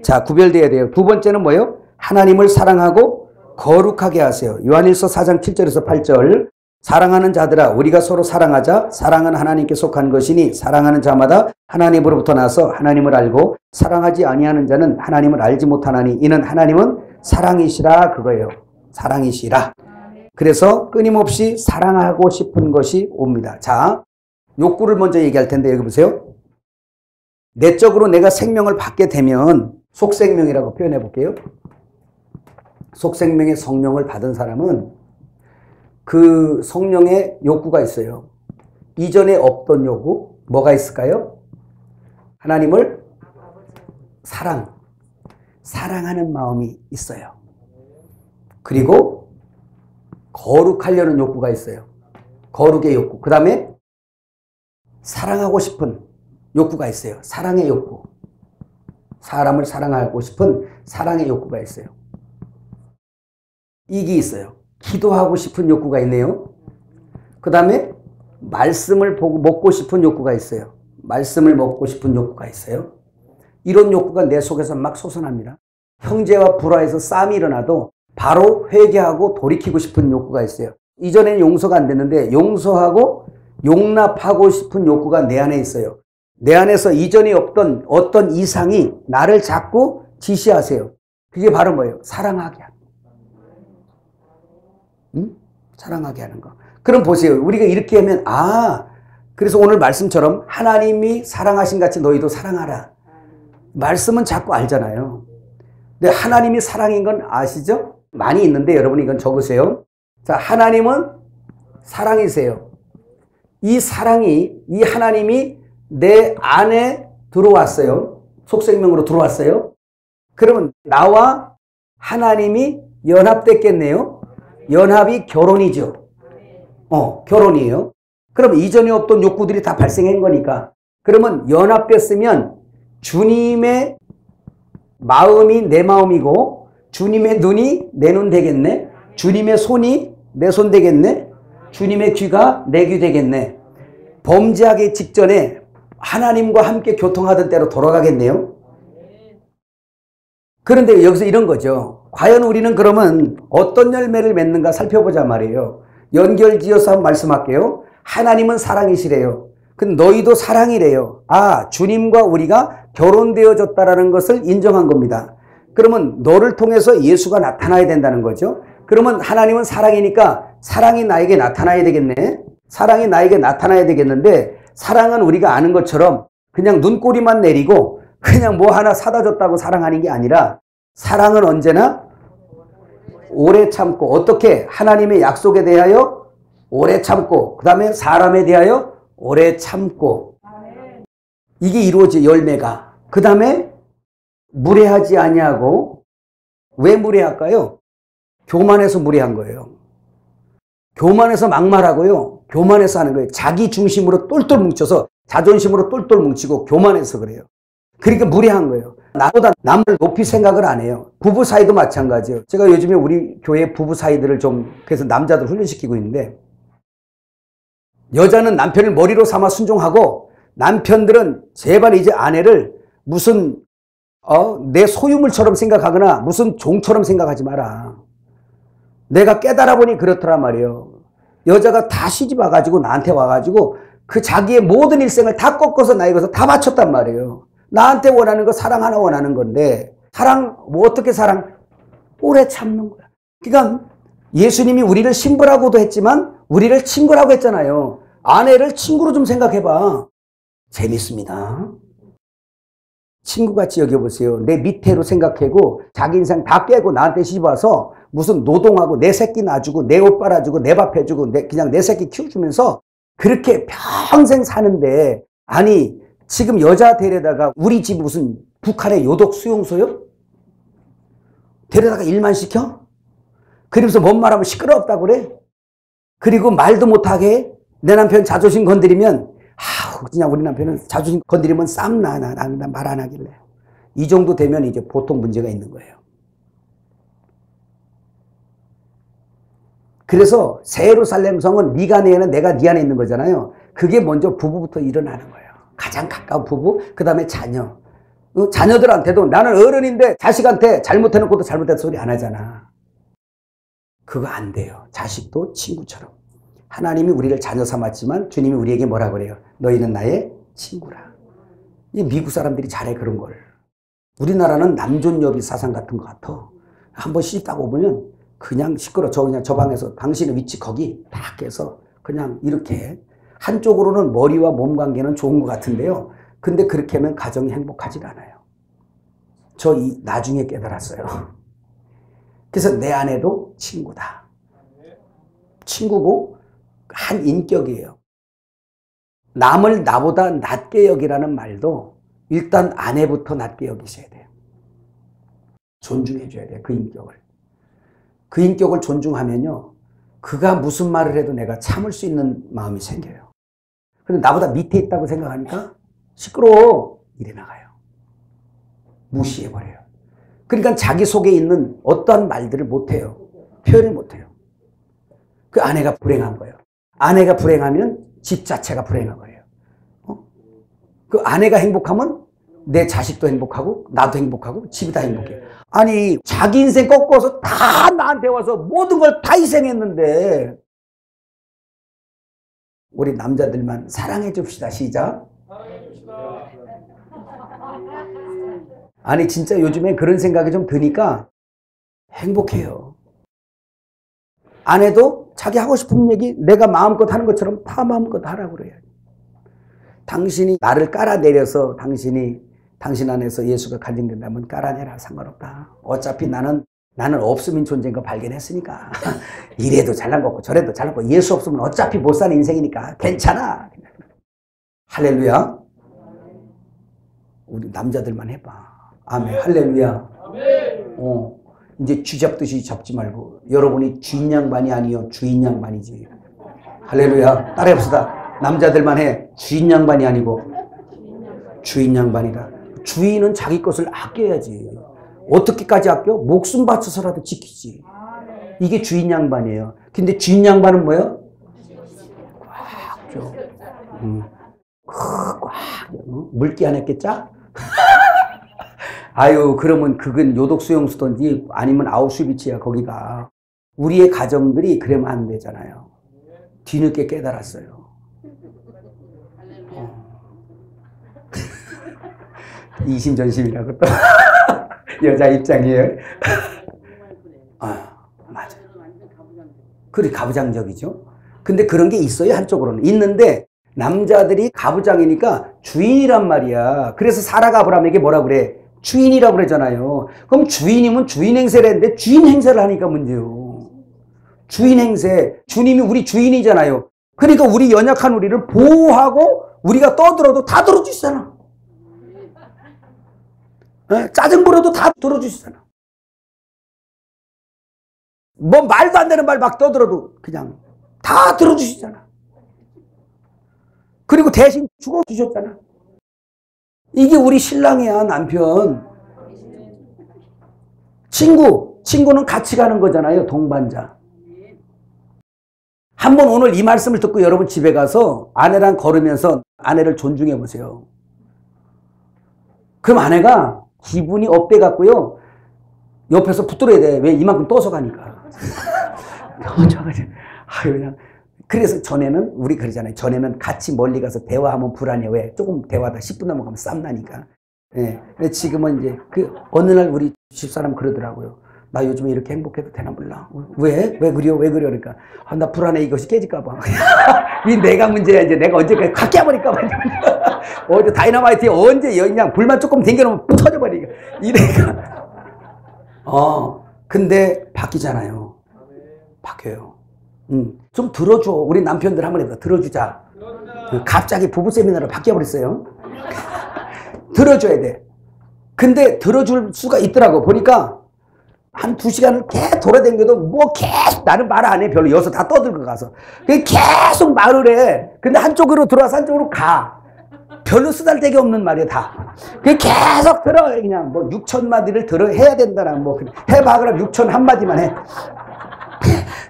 자, 구별돼야 돼요. 두 번째는 뭐예요? 하나님을 사랑하고 거룩하게 하세요. 요한일서 4장 7절에서 8절. 사랑하는 자들아 우리가 서로 사랑하자. 사랑은 하나님께 속한 것이니 사랑하는 자마다 하나님으로부터 나서 하나님을 알고 사랑하지 아니하는 자는 하나님을 알지 못하나니 이는 하나님은 사랑이시라 그거예요. 사랑이시라. 그래서 끊임없이 사랑하고 싶은 것이 옵니다. 자, 욕구를 먼저 얘기할 텐데 여기 보세요. 내적으로 내가 생명을 받게 되면 속생명이라고 표현해 볼게요. 속생명의 성령을 받은 사람은 그 성령의 욕구가 있어요. 이전에 없던 욕구, 뭐가 있을까요? 하나님을 사랑하는 마음이 있어요. 그리고 거룩하려는 욕구가 있어요. 거룩의 욕구. 그 다음에 사랑하고 싶은 욕구가 있어요. 사랑의 욕구. 사람을 사랑하고 싶은 사랑의 욕구가 있어요. 이게 있어요. 기도하고 싶은 욕구가 있네요. 그 다음에 말씀을 보고 먹고 싶은 욕구가 있어요. 말씀을 먹고 싶은 욕구가 있어요. 이런 욕구가 내 속에서 막 솟아납니다. 형제와 불화해서 싸움이 일어나도 바로 회개하고 돌이키고 싶은 욕구가 있어요. 이전에는 용서가 안 됐는데 용서하고 용납하고 싶은 욕구가 내 안에 있어요. 내 안에서 이전에 없던 어떤 이상이 나를 자꾸 지시하세요. 그게 바로 뭐예요? 사랑하게 하는 거. 사랑하게 하는 거. 그럼 보세요. 우리가 이렇게 하면 그래서 오늘 말씀처럼 하나님이 사랑하신 같이 너희도 사랑하라. 말씀은 자꾸 알잖아요. 근데 하나님이 사랑인 건 아시죠? 많이 있는데 여러분 이건 적으세요. 자, 하나님은 사랑이세요. 이 사랑이, 이 하나님이 내 안에 들어왔어요. 속생명으로 들어왔어요. 그러면 나와 하나님이 연합됐겠네요. 연합이 결혼이죠. 결혼이에요. 그럼 이전에 없던 욕구들이 다 발생한 거니까. 그러면 연합됐으면 주님의 마음이 내 마음이고 주님의 눈이 내 눈 되겠네. 주님의 손이 내 손 되겠네. 주님의 귀가 내 귀 되겠네. 범죄하기 직전에 하나님과 함께 교통하던 때로 돌아가겠네요. 그런데 여기서 이런 거죠. 과연 우리는 그러면 어떤 열매를 맺는가 살펴보자 말이에요. 연결지어서 한번 말씀할게요. 하나님은 사랑이시래요. 근데 너희도 사랑이래요. 주님과 우리가 결혼되어졌다라는 것을 인정한 겁니다. 그러면 너를 통해서 예수가 나타나야 된다는 거죠. 그러면 하나님은 사랑이니까 사랑이 나에게 나타나야 되겠네. 사랑이 나에게 나타나야 되겠는데 사랑은 우리가 아는 것처럼 그냥 눈꼬리만 내리고 그냥 뭐 하나 사다 줬다고 사랑하는 게 아니라 사랑은 언제나 오래 참고 어떻게 하나님의 약속에 대하여 오래 참고 그 다음에 사람에 대하여 오래 참고 이게 이루어져 열매가. 그 다음에 무례하지 아니하고 왜 무례할까요? 교만해서 무례한 거예요. 교만해서 막말하고요. 교만해서 하는 거예요. 자기 중심으로 똘똘 뭉쳐서 자존심으로 똘똘 뭉치고 교만해서 그래요. 그러니까 무례한 거예요. 나보다 남을 높이 생각을 안 해요. 부부 사이도 마찬가지예요. 제가 요즘에 우리 교회 부부 사이들을 좀 그래서 남자들 훈련시키고 있는데 여자는 남편을 머리로 삼아 순종하고 남편들은 제발 이제 아내를 무슨 내 소유물처럼 생각하거나 무슨 종처럼 생각하지 마라. 내가 깨달아 보니 그렇더라 말이에요. 여자가 다 시집 와가지고 나한테 와가지고 그 자기의 모든 일생을 다 꺾어서 나에게 다 바쳤단 말이에요. 나한테 원하는 거 사랑 하나 원하는 건데 사랑 뭐 어떻게 사랑? 오래 참는 거야. 그러니까 예수님이 우리를 신부라고도 했지만 우리를 친구라고 했잖아요. 아내를 친구로 좀 생각해봐. 재밌습니다. 친구같이 여겨보세요. 내 밑에로 생각하고 자기 인생 다 깨고 나한테 시집와서 무슨 노동하고 내 새끼 놔주고 내 옷 빨아주고 내 밥 해주고 그냥 내 새끼 키워주면서 그렇게 평생 사는데 아니 지금 여자 데려다가 우리 집 무슨 북한의 요독 수용소요? 데려다가 일만 시켜? 그러면서 뭔 말하면 시끄럽다고 그래? 그리고 말도 못하게 해? 내 남편 자존심 건드리면 그냥 우리 남편은 자존심 건드리면 쌈나 말 안 하길래. 이 정도 되면 이제 보통 문제가 있는 거예요. 그래서 새 예루살렘 성은 네가 내 안에 내가 네 안에 있는 거잖아요. 그게 먼저 부부부터 일어나는 거예요. 가장 가까운 부부, 그 다음에 자녀. 자녀들한테도 나는 어른인데 자식한테 잘못해놓고도 잘못된 소리 안 하잖아. 그거 안 돼요. 자식도 친구처럼. 하나님이 우리를 자녀 삼았지만 주님이 우리에게 뭐라 그래요? 너희는 나의 친구라. 이 미국 사람들이 잘해 그런 걸. 우리나라는 남존여비 사상 같은 것 같아. 한번 시집 가고 보면 그냥 시끄러. 그냥 저 방에서 당신의 위치 거기 딱 깨서 그냥 이렇게 한쪽으로는 머리와 몸 관계는 좋은 것 같은데요. 근데 그렇게 하면 가정이 행복하지 않아요. 나중에 깨달았어요. 그래서 내 아내도 친구다. 친구고 한 인격이에요. 남을 나보다 낮게 여기라는 말도 일단 아내부터 낮게 여기셔야 돼요. 존중해 줘야 돼요. 그 인격을. 그 인격을 존중하면요. 그가 무슨 말을 해도 내가 참을 수 있는 마음이 생겨요. 그런데 나보다 밑에 있다고 생각하니까 시끄러워. 이래 나가요. 무시해버려요. 그러니까 자기 속에 있는 어떠한 말들을 못해요. 표현을 못해요. 그 아내가 불행한 거예요. 아내가 불행하면 집 자체가 불행한 거예요. 그 아내가 행복하면 내 자식도 행복하고 나도 행복하고 집이 다 행복해요. 아니 자기 인생 꺾어서 다 나한테 와서 모든 걸 다 희생했는데 우리 남자들만 사랑해 줍시다. 시작. 아니 진짜 요즘에 그런 생각이 좀 드니까 행복해요. 아내도 자기 하고 싶은 얘기 내가 마음껏 하는 것처럼 다 마음껏 하라고 그래요. 당신이 나를 깔아내려서 당신 안에서 예수가 간증된다면 깔아내라. 상관없다. 어차피 나는 없음인 존재인 거 발견했으니까 이래도 잘난 거고 저래도 잘난 거고 예수 없으면 어차피 못 사는 인생이니까 괜찮아. 할렐루야. 우리 남자들만 해봐. 아멘. 할렐루야. 이제 쥐 잡듯이 잡지 말고 여러분이 주인 양반이 아니요 주인 양반이지. 할렐루야. 따라해봅시다. 남자들만 해. 주인 양반이 아니고 주인 양반이다. 주인은 자기 것을 아껴야지. 어떻게까지 아껴? 목숨 바쳐서라도 지키지. 이게 주인 양반이에요. 근데 주인 양반은 뭐예요? 꽉 줘. 꽉. 물기 안 했겠자? 아유, 그러면 그건 요독 수용수든지 아니면 아우슈비츠야, 거기가. 우리의 가정들이 그러면 안 되잖아요. 뒤늦게 깨달았어요. 이심전심이라고 또 여자 입장이에요. 맞아요. 그래, 가부장적이죠. 근데 그런 게 있어요, 한쪽으로는. 있는데 남자들이 가부장이니까 주인이란 말이야. 그래서 사라가 아브라함에게 뭐라 그래? 주인이라고 그러잖아요. 그럼 주인이면 주인 행세를 했는데 주인 행세를 하니까 문제요. 주인 행세. 주님이 우리 주인이잖아요. 그러니까 우리 연약한 우리를 보호하고 우리가 떠들어도 다 들어주시잖아. 짜증 부려도 다 들어주시잖아. 뭐 말도 안 되는 말 막 떠들어도 그냥 다 들어주시잖아. 그리고 대신 죽어주셨잖아. 이게 우리 신랑이야, 남편. 친구는 같이 가는 거잖아요, 동반자. 한번 오늘 이 말씀을 듣고 여러분 집에 가서 아내랑 걸으면서 아내를 존중해 보세요. 그럼 아내가 기분이 업돼 갖고요, 옆에서 붙들어야 돼. 왜? 이만큼 떠서 가니까. 그냥. 그래서 전에는 우리 그러잖아요. 전에는 같이 멀리 가서 대화하면 불안해. 왜? 조금 대화하다 10분 넘어가면 쌈나니까. 예. 근데 지금은 이제 어느 날 우리 집사람 그러더라고요. 나 요즘에 이렇게 행복해도 되나 몰라. 왜? 왜 그려? 왜 그려? 그러니까 나 불안해. 이것이 깨질까봐. 이 내가 문제야. 이제 내가 언제까지 갖게 해버릴까봐. 어제 다이너마이트에 언제 그냥 불만 조금 댕겨놓으면 터져버리니까. 이래가. 근데 바뀌잖아요. 바뀌어요. 좀 들어줘. 우리 남편들 한번 해봐. 들어주자. 갑자기 부부 세미나로 바뀌어버렸어요. 들어줘야 돼. 근데 들어줄 수가 있더라고. 보니까 한 2시간을 계속 돌아다녀도 뭐 계속 나는 말 안 해. 별로 여기서 다 떠들고 가서. 계속 말을 해. 근데 한쪽으로 들어와서 한쪽으로 가. 별로 쓰잘데기 없는 말이야, 다. 계속 들어. 그냥 뭐 6,000마디를 해야 된다나 뭐 해봐. 그럼 6,001마디만 해.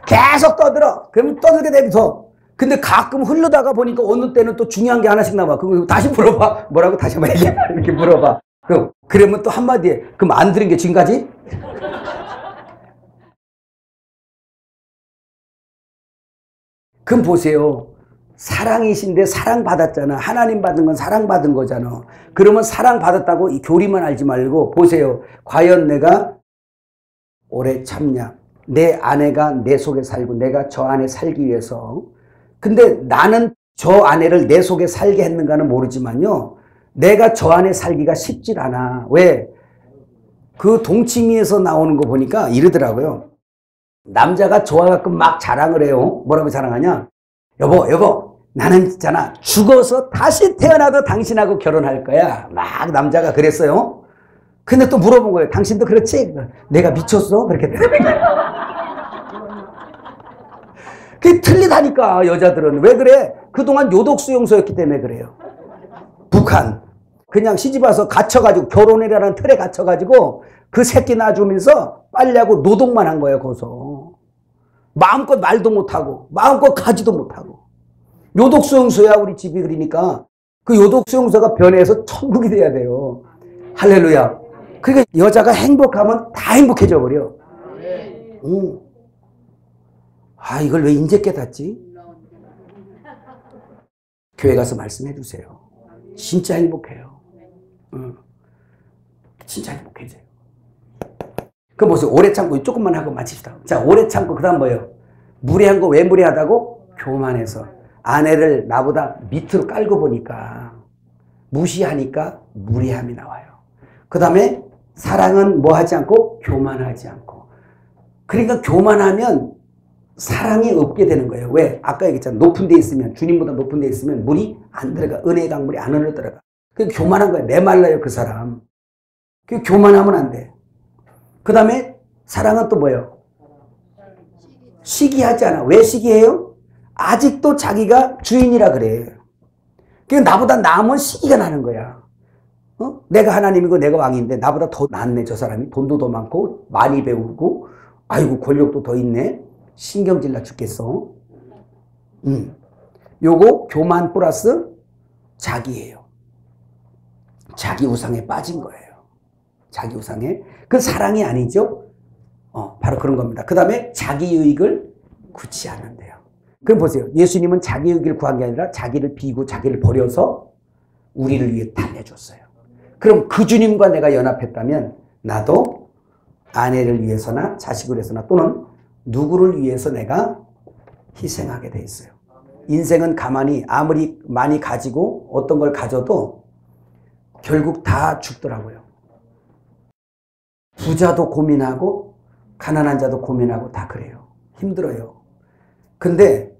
계속 떠들어. 그럼 떠들게 되면서. 근데 가끔 흐르다가 보니까 어느 때는 또 중요한 게 하나씩 나와. 그럼 다시 물어봐. 뭐라고 다시 한번 얘기해봐. 이렇게 물어봐. 그러면 또 한마디에. 그럼 안 들은 게 지금까지? 그럼 보세요. 사랑이신데 사랑받았잖아. 하나님 받은 건 사랑받은 거잖아. 그러면 사랑받았다고 이 교리만 알지 말고 보세요. 과연 내가 오래 참냐. 내 아내가 내 속에 살고 내가 저 안에 살기 위해서. 근데 나는 저 아내를 내 속에 살게 했는가는 모르지만요. 내가 저 안에 살기가 쉽질 않아. 왜? 그 동치미에서 나오는 거 보니까 이러더라고요. 남자가 좋아갖고 막 자랑을 해요. 뭐라고 자랑하냐? 여보, 나는 있잖아. 죽어서 다시 태어나도 당신하고 결혼할 거야. 막 남자가 그랬어요. 근데 또 물어본 거예요. 당신도 그렇지? 내가 미쳤어? 그렇게. 그게 틀리다니까, 여자들은. 왜 그래? 그동안 요독수용소였기 때문에 그래요. 북한. 그냥 시집와서 갇혀가지고, 결혼이라는 틀에 갇혀가지고, 그 새끼 낳아주면서 빨리하고 노동만 한 거예요, 거기서. 마음껏 말도 못하고, 마음껏 가지도 못하고. 요독수용소야, 우리 집이. 그러니까 그 요독수용소가 변해서 천국이 돼야 돼요. 할렐루야. 그러니까 여자가 행복하면 다 행복해져 버려. 이걸 왜 이제 깨닫지? 교회 가서 말씀해 주세요. 진짜 행복해요. 진짜 행복해져요. 그 보세요. 오래 참고 조금만 하고 마칩시다. 자, 오래 참고 그 다음 뭐예요? 무례한 거 왜 무례하다고? 교만해서. 아내를 나보다 밑으로 깔고 보니까 무시하니까 무례함이 나와요. 그 다음에 사랑은 뭐 하지 않고? 교만하지 않고. 그러니까 교만하면 사랑이 없게 되는 거예요. 왜? 아까 얘기했잖아. 높은 데 있으면, 주님보다 높은 데 있으면 물이 안 들어가. 은혜의 강물이 안 흘러 들어가. 그게 교만한 거예요. 메말라요, 그 사람. 그 교만하면 안 돼. 그 다음에 사랑은 또 뭐예요? 시기하지 않아. 왜 시기해요? 아직도 자기가 주인이라 그래. 그러니까 나보다 나으면 시기가 나는 거야. 내가 하나님이고 내가 왕인데 나보다 더 낫네, 저 사람이. 돈도 더 많고 많이 배우고 아이고 권력도 더 있네. 신경질 나 죽겠어. 요거 교만 플러스 자기예요. 자기 우상에 빠진 거예요. 자기 우상에. 그 사랑이 아니죠. 바로 그런 겁니다. 그 다음에 자기 유익을 구치 않는데요. 그럼 보세요. 예수님은 자기 유익을 구한 게 아니라 자기를 비고 자기를 버려서 우리를 위해 다 내줬어요. 그럼 그 주님과 내가 연합했다면 나도 아내를 위해서나 자식을 위해서나 또는 누구를 위해서 내가 희생하게 돼 있어요. 인생은 가만히 아무리 많이 가지고 어떤 걸 가져도 결국 다 죽더라고요. 부자도 고민하고 가난한 자도 고민하고 다 그래요. 힘들어요. 근데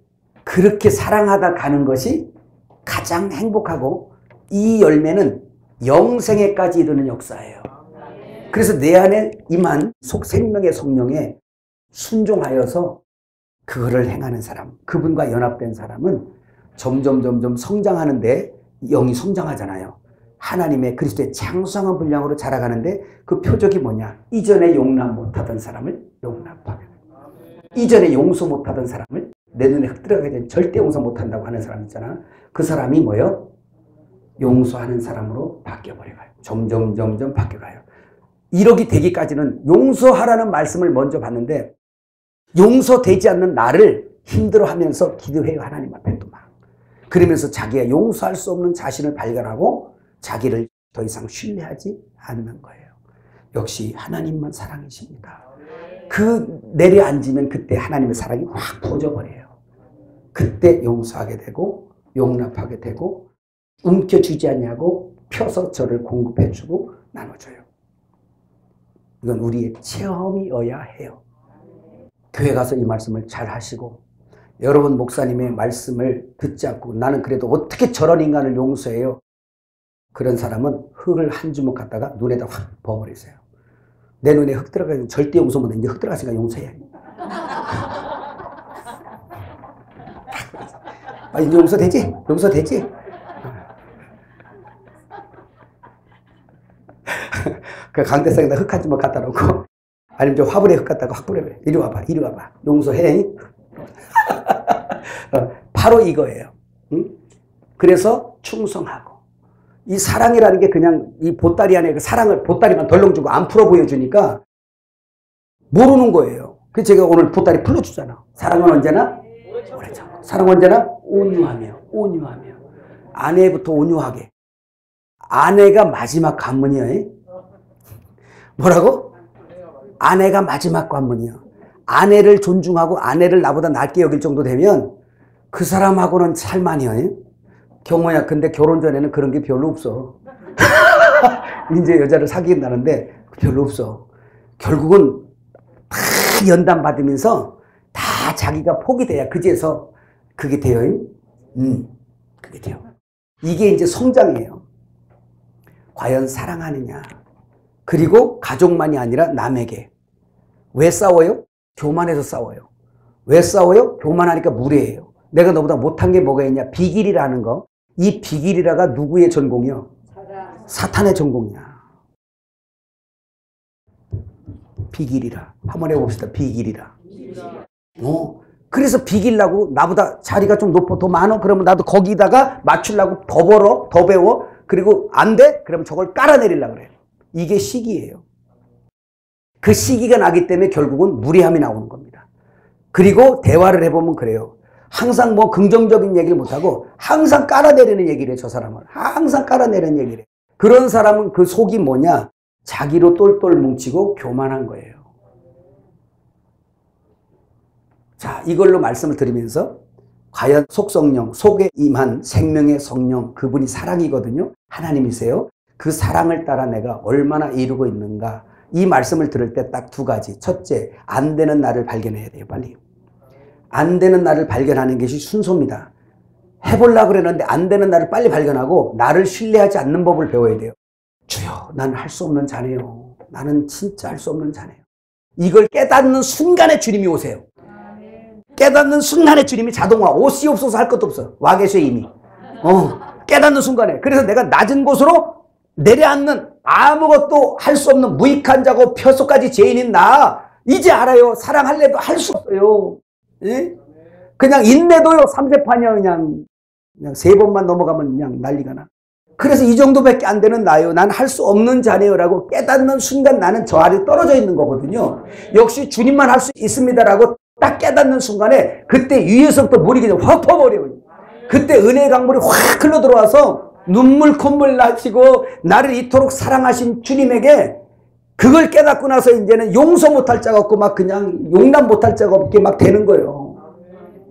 그렇게 사랑하다 가는 것이 가장 행복하고 이 열매는 영생에까지 이르는 역사예요. 그래서 내 안에 임한 생명의 성령에 순종하여서 그거를 행하는 사람, 그분과 연합된 사람은 점점 성장하는데 영이 성장하잖아요. 하나님의 그리스도의 장수한 분량으로 자라가는데 그 표적이 뭐냐? 이전에 용납 못하던 사람을 용납하게. 이전에 용서 못하던 사람을 내 눈에 흙 들어가게 된 절대 용서 못한다고 하는 사람 있잖아. 그 사람이 뭐요? 용서하는 사람으로 바뀌어버려가요. 점점 바뀌어가요. 이러기 되기까지는 용서하라는 말씀을 먼저 받는데 용서되지 않는 나를 힘들어하면서 기도해요. 하나님 앞에 또 막. 그러면서 자기가 용서할 수 없는 자신을 발견하고 자기를 더 이상 신뢰하지 않는 거예요. 역시 하나님만 사랑이십니다. 그 내려앉으면 그때 하나님의 사랑이 확 퍼져버려요. 그때 용서하게 되고 용납하게 되고 움켜쥐지 않냐고 펴서 저를 공급해주고 나눠줘요. 이건 우리의 체험이어야 해요. 교회 가서 이 말씀을 잘 하시고 여러분 목사님의 말씀을 듣지 않고 나는 그래도 어떻게 저런 인간을 용서해요? 그런 사람은 흙을 한 주먹 갖다가 눈에다 확 부어버리세요. 내 눈에 흙 들어가면 절대 용서 못해. 이제 흙 들어갔으니까 용서해야 해. 이제 용서되지? 용서되지? 그 강대상에다 흙 한 주먹 갖다 놓고 아니면 저 화분에 흙 갖다가 확 뿌려버려. 이리 와봐. 용서해. 바로 이거예요. 응? 그래서 충성하고 이 사랑이라는 게 그냥 이 보따리 안에 그 사랑을 보따리만 덜렁 주고 안 풀어 보여주니까 모르는 거예요. 그래서 제가 오늘 보따리 풀어주잖아. 사랑은 언제나 오래 참고 사랑은 언제나 온유하며 아내부터 온유하게. 아내가 마지막 관문이에요. 뭐라고? 아내가 마지막 관문이요. 아내를 존중하고 아내를 나보다 낮게 여길 정도 되면 그 사람하고는 살만해요. 경호야, 근데 결혼 전에는 그런 게 별로 없어. 이제 여자를 사귄다는데 별로 없어. 결국은 다 연단 받으면서 다 자기가 포기돼야 그제서 그게 돼요. 그게 돼요. 이게 이제 성장이에요. 과연 사랑하느냐. 그리고 가족만이 아니라 남에게. 왜 싸워요? 교만해서 싸워요. 왜 싸워요? 교만하니까 무례해요. 내가 너보다 못한 게 뭐가 있냐? 비길이라는 거. 이 비길이라가 누구의 전공이요? 사탄의 전공이야. 비길이라. 한번 해봅시다. 비길이라. 그래서 비길라고 나보다 자리가 좀 높아 더 많어? 그러면 나도 거기다가 맞추려고 더 벌어, 더 배워. 그리고 안 돼? 그러면 저걸 깔아내리려고 그래. 이게 시기예요. 그 시기가 나기 때문에 결국은 무례함이 나오는 겁니다. 그리고 대화를 해보면 그래요. 항상 뭐 긍정적인 얘기를 못하고 항상 깔아내리는 얘기를 해, 저 사람은. 항상 깔아내리는 얘기를 해. 그런 사람은 그 속이 뭐냐? 자기로 똘똘 뭉치고 교만한 거예요. 자, 이걸로 말씀을 드리면서 과연 속성령, 속에 임한 생명의 성령, 그분이 사랑이거든요. 하나님이세요. 그 사랑을 따라 내가 얼마나 이루고 있는가. 이 말씀을 들을 때 딱 두 가지. 첫째, 안 되는 나를 발견해야 돼요. 빨리. 안 되는 나를 발견하는 것이 순서입니다. 해보려고 그랬는데 안 되는 나를 빨리 발견하고 나를 신뢰하지 않는 법을 배워야 돼요. 주여, 나는 할 수 없는 자네요. 나는 진짜 할 수 없는 자네요. 이걸 깨닫는 순간에 주님이 오세요. 깨닫는 순간에 주님이 자동화. 옷이 없어서 할 것도 없어. 와 계셔 이미. 깨닫는 순간에. 그래서 내가 낮은 곳으로 내려앉는 아무것도 할 수 없는 무익한 자고 뼛속까지 죄인인 나 이제 알아요. 사랑할래도 할 수 없어요. 예? 그냥 인내도요. 3세판이야. 그냥 3번만 넘어가면 그냥 난리가 나. 그래서 이 정도밖에 안 되는 나요. 난 할 수 없는 자네요. 라고 깨닫는 순간 나는 저 아래 떨어져 있는 거거든요. 역시 주님만 할 수 있습니다라고 딱 깨닫는 순간에 그때 위에서부터 물이 그냥 확 퍼버려요. 그때 은혜의 강물이 확 흘러 들어와서 눈물 콧물 나시고 나를 이토록 사랑하신 주님에게 그걸 깨닫고 나서 이제는 용서 못할 자가 없고 막 그냥 용납 못할 자가 없게 막 되는 거예요.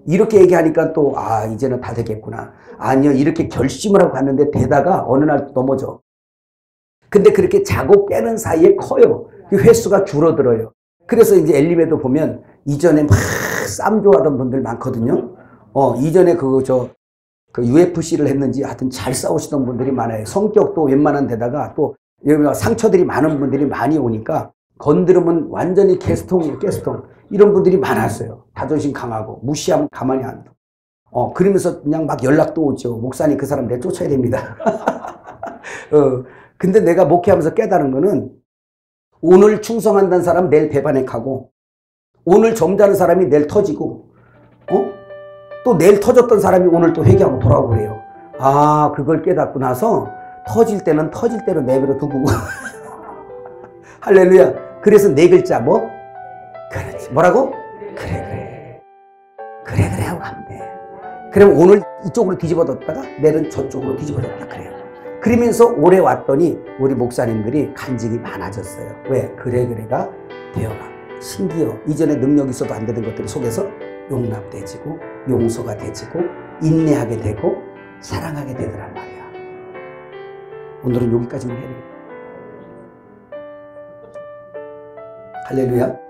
이렇게 얘기하니까 또 이제는 다 되겠구나. 아니요, 이렇게 결심을 하고 갔는데 되다가 어느 날 넘어져. 근데 그렇게 자고 깨는 사이에 커요. 그 횟수가 줄어들어요. 그래서 이제 엘리베이터 보면 이전에 막 쌈 좋아하던 분들 많거든요. 이전에 그 UFC를 했는지 하여튼 잘 싸우시던 분들이 많아요. 성격도 웬만한 데다가 또 상처들이 많은 분들이 많이 오니까 건드리면 완전히 개스통이에요. 개스통. 이런 분들이 많았어요. 자존심 강하고 무시하면 가만히 안 둬. 그러면서 그냥 막 연락도 오죠. 목사님 그 사람 내쫓아야 됩니다. 근데 내가 목회하면서 깨달은 거는 오늘 충성한다는 사람 내일 배반액하고 오늘 점잖은 사람이 내일 터지고 또 내일 터졌던 사람이 오늘 또 회개하고 돌아오고 그래요. 그걸 깨닫고 나서 터질 때는 터질 대로 내버려 두고 할렐루야. 그래서 네 글자 뭐? 그렇지. 뭐라고? 그래 하고 가면 돼. 그럼 오늘 이쪽으로 뒤집어졌다가 내일은 저쪽으로 뒤집어졌다 그래요. 그러면서 오래 왔더니 우리 목사님들이 간증이 많아졌어요. 왜? 그래가 되어가. 신기해. 이전에 능력이 있어도 안 되는 것들이 속에서 용납되지고 용서가 되지고 인내하게 되고 사랑하게 되더란 말이야. 오늘은 여기까지만 해야 되겠다. 할렐루야.